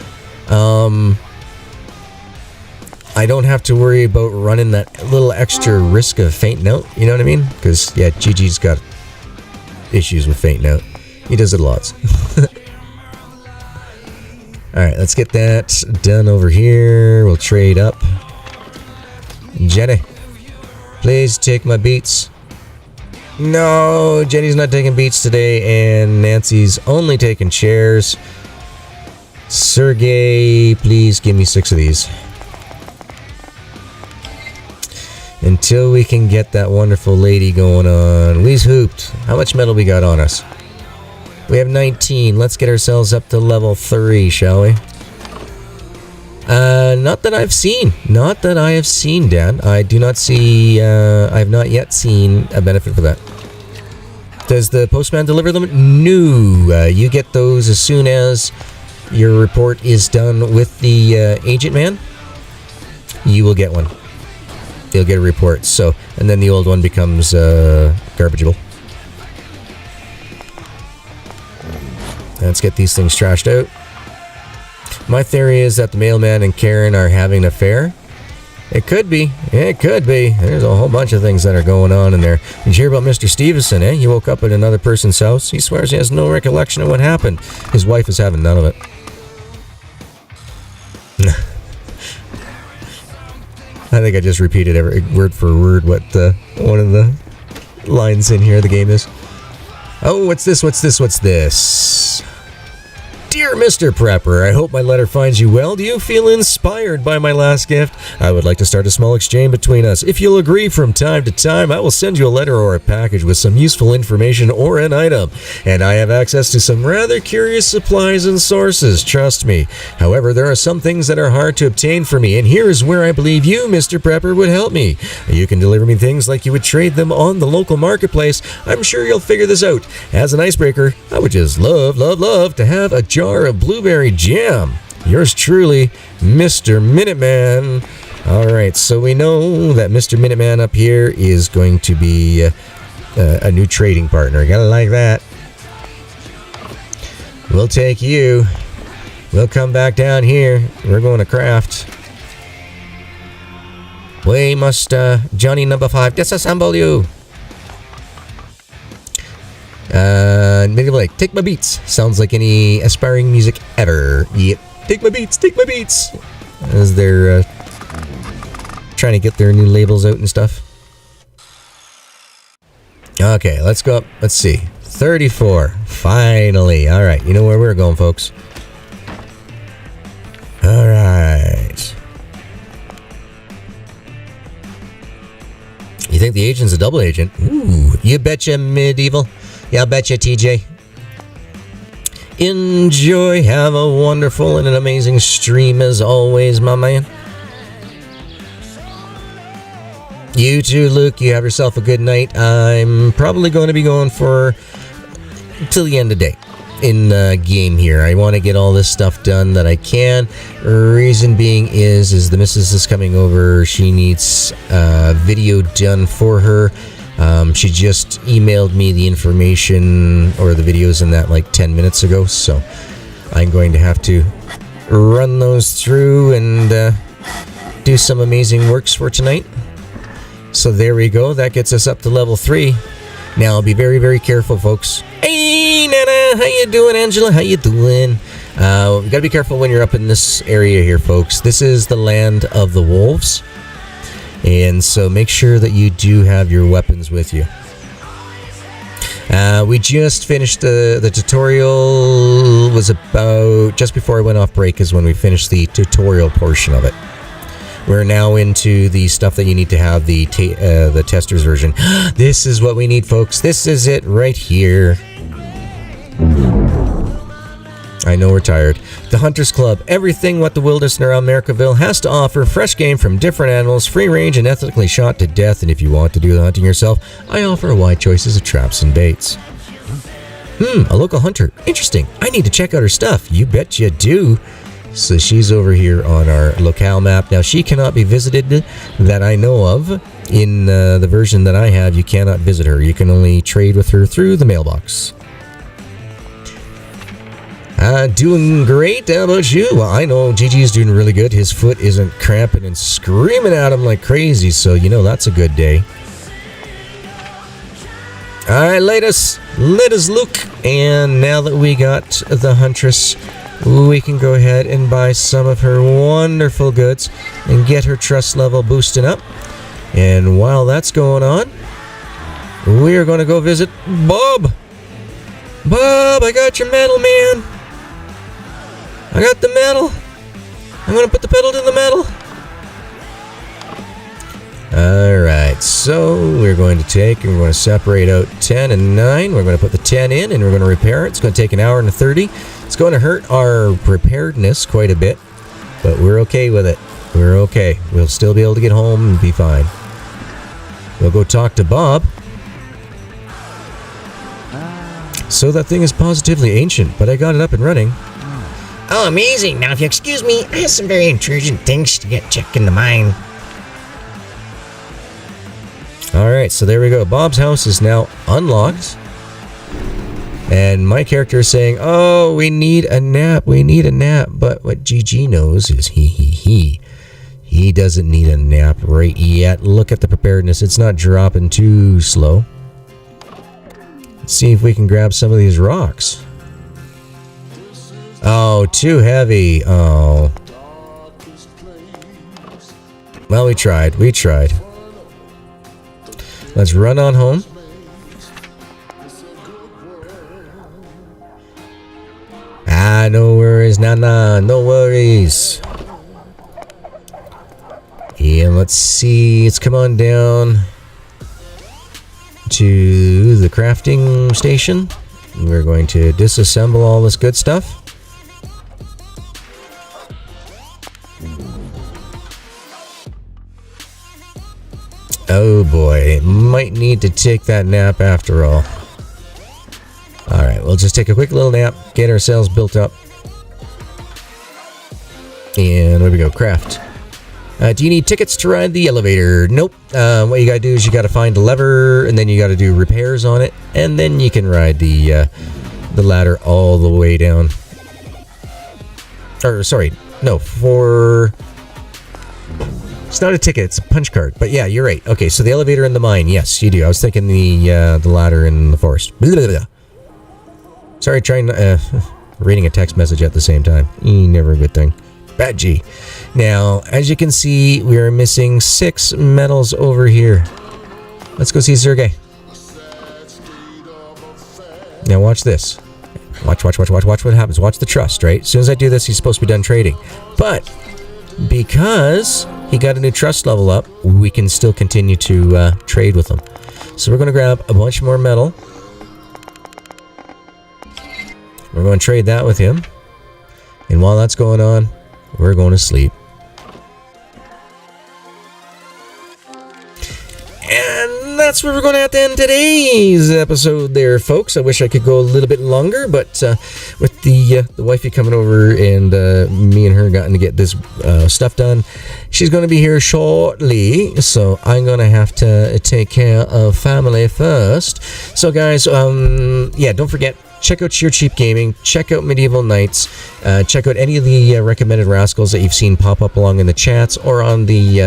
I don't have to worry about running that little extra risk of fainting out. You know what I mean? Because, yeah, Gigi's got issues with fainting out. He does it lots. Alright, let's get that done over here. We'll trade up. Jenny, please take my beats. No, Jenny's not taking beats today, and Nancy's only taking chairs. Sergey, please give me 6 of these. Until we can get that wonderful lady going on. We's hooped. How much metal we got on us? We have 19. Let's get ourselves up to level 3, shall we? Not that I've seen. Not that I have seen, Dan. I do not see... I have not yet seen a benefit for that. Does the postman deliver them? No. You get those as soon as your report is done with the agent man. You will get one. You'll get a report. So, and then the old one becomes garbageable. Let's get these things trashed out. My theory is that the mailman and Karen are having an affair. It could be. It could be. There's a whole bunch of things that are going on in there. Did you hear about Mr. Stevenson, eh? He woke up at another person's house. He swears he has no recollection of what happened. His wife is having none of it. I think I just repeated every word for word what one of the lines in here of the game is. Oh, what's this? What's this? What's this? Dear Mr. Prepper, I hope my letter finds you well. Do you feel inspired by my last gift? I would like to start a small exchange between us. If you'll agree from time to time, I will send you a letter or a package with some useful information or an item. And I have access to some rather curious supplies and sources, trust me. However, there are some things that are hard to obtain for me, and here is where I believe you, Mr. Prepper, would help me. You can deliver me things like you would trade them on the local marketplace. I'm sure you'll figure this out. As an icebreaker, I would just love to have a jar of blueberry jam. Yours truly, Mr. Minuteman. Alright, so we know that Mr. Minuteman up here is going to be a new trading partner. Gotta like that. We'll take you. We'll come back down here. We're going to craft. We must, Johnny number 5, disassemble you. Maybe like, take my beats. Sounds like any aspiring music ever. Yep. Take my beats, take my beats. As they're trying to get their new labels out and stuff. Okay, let's go up. Let's see. 34. Finally. Alright, you know where we're going, folks. Alright. You think the agent's a double agent? Ooh, you betcha, medieval. Yeah, I'll bet you, TJ. Enjoy. Have a wonderful and an amazing stream as always, my man. You too, Luke. You have yourself a good night. I'm probably going to be going for till the end of the day in game here. I want to get all this stuff done that I can. Reason being is the missus is coming over. She needs video done for her. She just emailed me the information or the videos in that like 10 minutes ago, so I'm going to have to run those through and do some amazing works for tonight. So there we go. That gets us up to level 3. Now be very, very careful, folks. Hey, Nana, how you doing, Angela? How you doing? You gotta be careful when you're up in this area here, folks. This is the land of the wolves. And so make sure that you do have your weapons with you. We just finished the tutorial. Was about just before I went off break is when we finished the tutorial portion of it. We're now into the stuff that you need to have the tester's version. This is what we need, folks. This is it right here. I know we're tired. The Hunters Club. Everything what the wilderness around Americaville has to offer. Fresh game from different animals, free range and ethically shot to death. And if you want to do the hunting yourself, I offer a wide choices of traps and baits. A local hunter. Interesting. I need to check out her stuff. You bet you do. So she's over here on our locale map. Now she cannot be visited that I know of. In the version that I have, you cannot visit her. You can only trade with her through the mailbox. Doing great. How about you? Well, I know GG's doing really good. His foot isn't cramping and screaming at him like crazy, so you know that's a good day. Alright, let us look. And now that we got the Huntress, we can go ahead and buy some of her wonderful goods and get her trust level boosting up. And while that's going on, we are going to go visit Bob. Bob, I got your medal, man. I got the medal. I'm going to put the pedal to the metal. Alright, so we're going to take and we're going to separate out 10 and 9. We're going to put the 10 in and we're going to repair it. It's going to take an hour and 30. It's going to hurt our preparedness quite a bit, but we're okay with it. We're okay. We'll still be able to get home and be fine. We'll go talk to Bob. So that thing is positively ancient, but I got it up and running. Oh, amazing. Now, if you excuse me, I have some very urgent things to get checked in the mine. Alright, so there we go. Bob's house is now unlocked. And my character is saying, oh, we need a nap. We need a nap. But what GG knows is he doesn't need a nap right yet. Look at the preparedness. It's not dropping too slow. Let's see if we can grab some of these rocks. Oh, too heavy. Oh. Well, we tried. We tried. Let's run on home. No worries, no worries. And let's see, let's come on down to the crafting station. We're going to disassemble all this good stuff. Oh boy, might need to take that nap after all. Alright, we'll just take a quick little nap, get ourselves built up. And there we go, craft. Do you need tickets to ride the elevator? Nope. What you gotta do is you gotta find a lever, and then you gotta do repairs on it, and then you can ride the ladder all the way down. Or, sorry, no, for... It's not a ticket, it's a punch card. But yeah, you're right. Okay, so the elevator in the mine, yes, you do. I was thinking the ladder in the forest. Blah, blah, blah. Sorry, reading a text message at the same time. Never a good thing. Bad G. Now, as you can see, we are missing 6 medals over here. Let's go see Sergey. Now watch this. Watch what happens. Watch the trust, right? As soon as I do this, he's supposed to be done trading. But because he got a new trust level up, we can still continue to trade with him. So we're going to grab a bunch more metal. We're going to trade that with him. And while that's going on, we're going to sleep. And that's where we're going to have to end today's episode there, folks. I wish I could go a little bit longer, but with the wifey coming over and me and her gotten to get this stuff done, she's going to be here shortly, so I'm going to have to take care of family first. So guys, yeah, don't forget, check out Sheer Cheap Gaming, check out Medieval Knights, check out any of the recommended rascals that you've seen pop up along in the chats or on the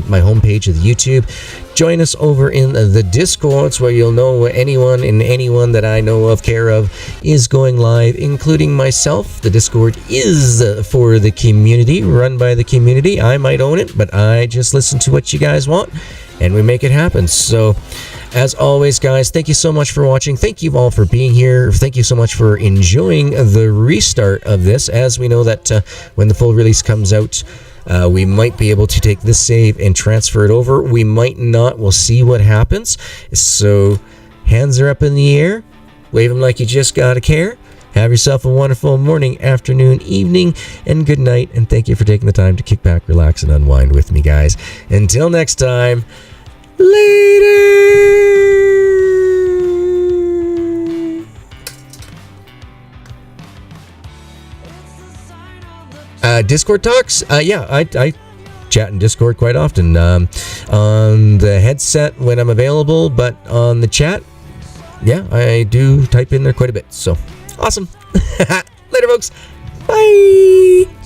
my homepage of the YouTube. Join us over in the Discords, where you'll know anyone and anyone that I know of, care of, is going live, including myself. The Discord is for the community, run by the community. I might own it, but I just listen to what you guys want, and we make it happen. So, as always, guys, thank you so much for watching. Thank you all for being here. Thank you so much for enjoying the restart of this. As we know that when the full release comes out, we might be able to take this save and transfer it over. We might not. We'll see what happens. So, hands are up in the air. Wave them like you just got a care. Have yourself a wonderful morning, afternoon, evening, and good night. And thank you for taking the time to kick back, relax, and unwind with me, guys. Until next time, later! Discord talks? Yeah, I chat in Discord quite often. On the headset when I'm available, but on the chat, yeah, I do type in there quite a bit. So, awesome. Later, folks. Bye.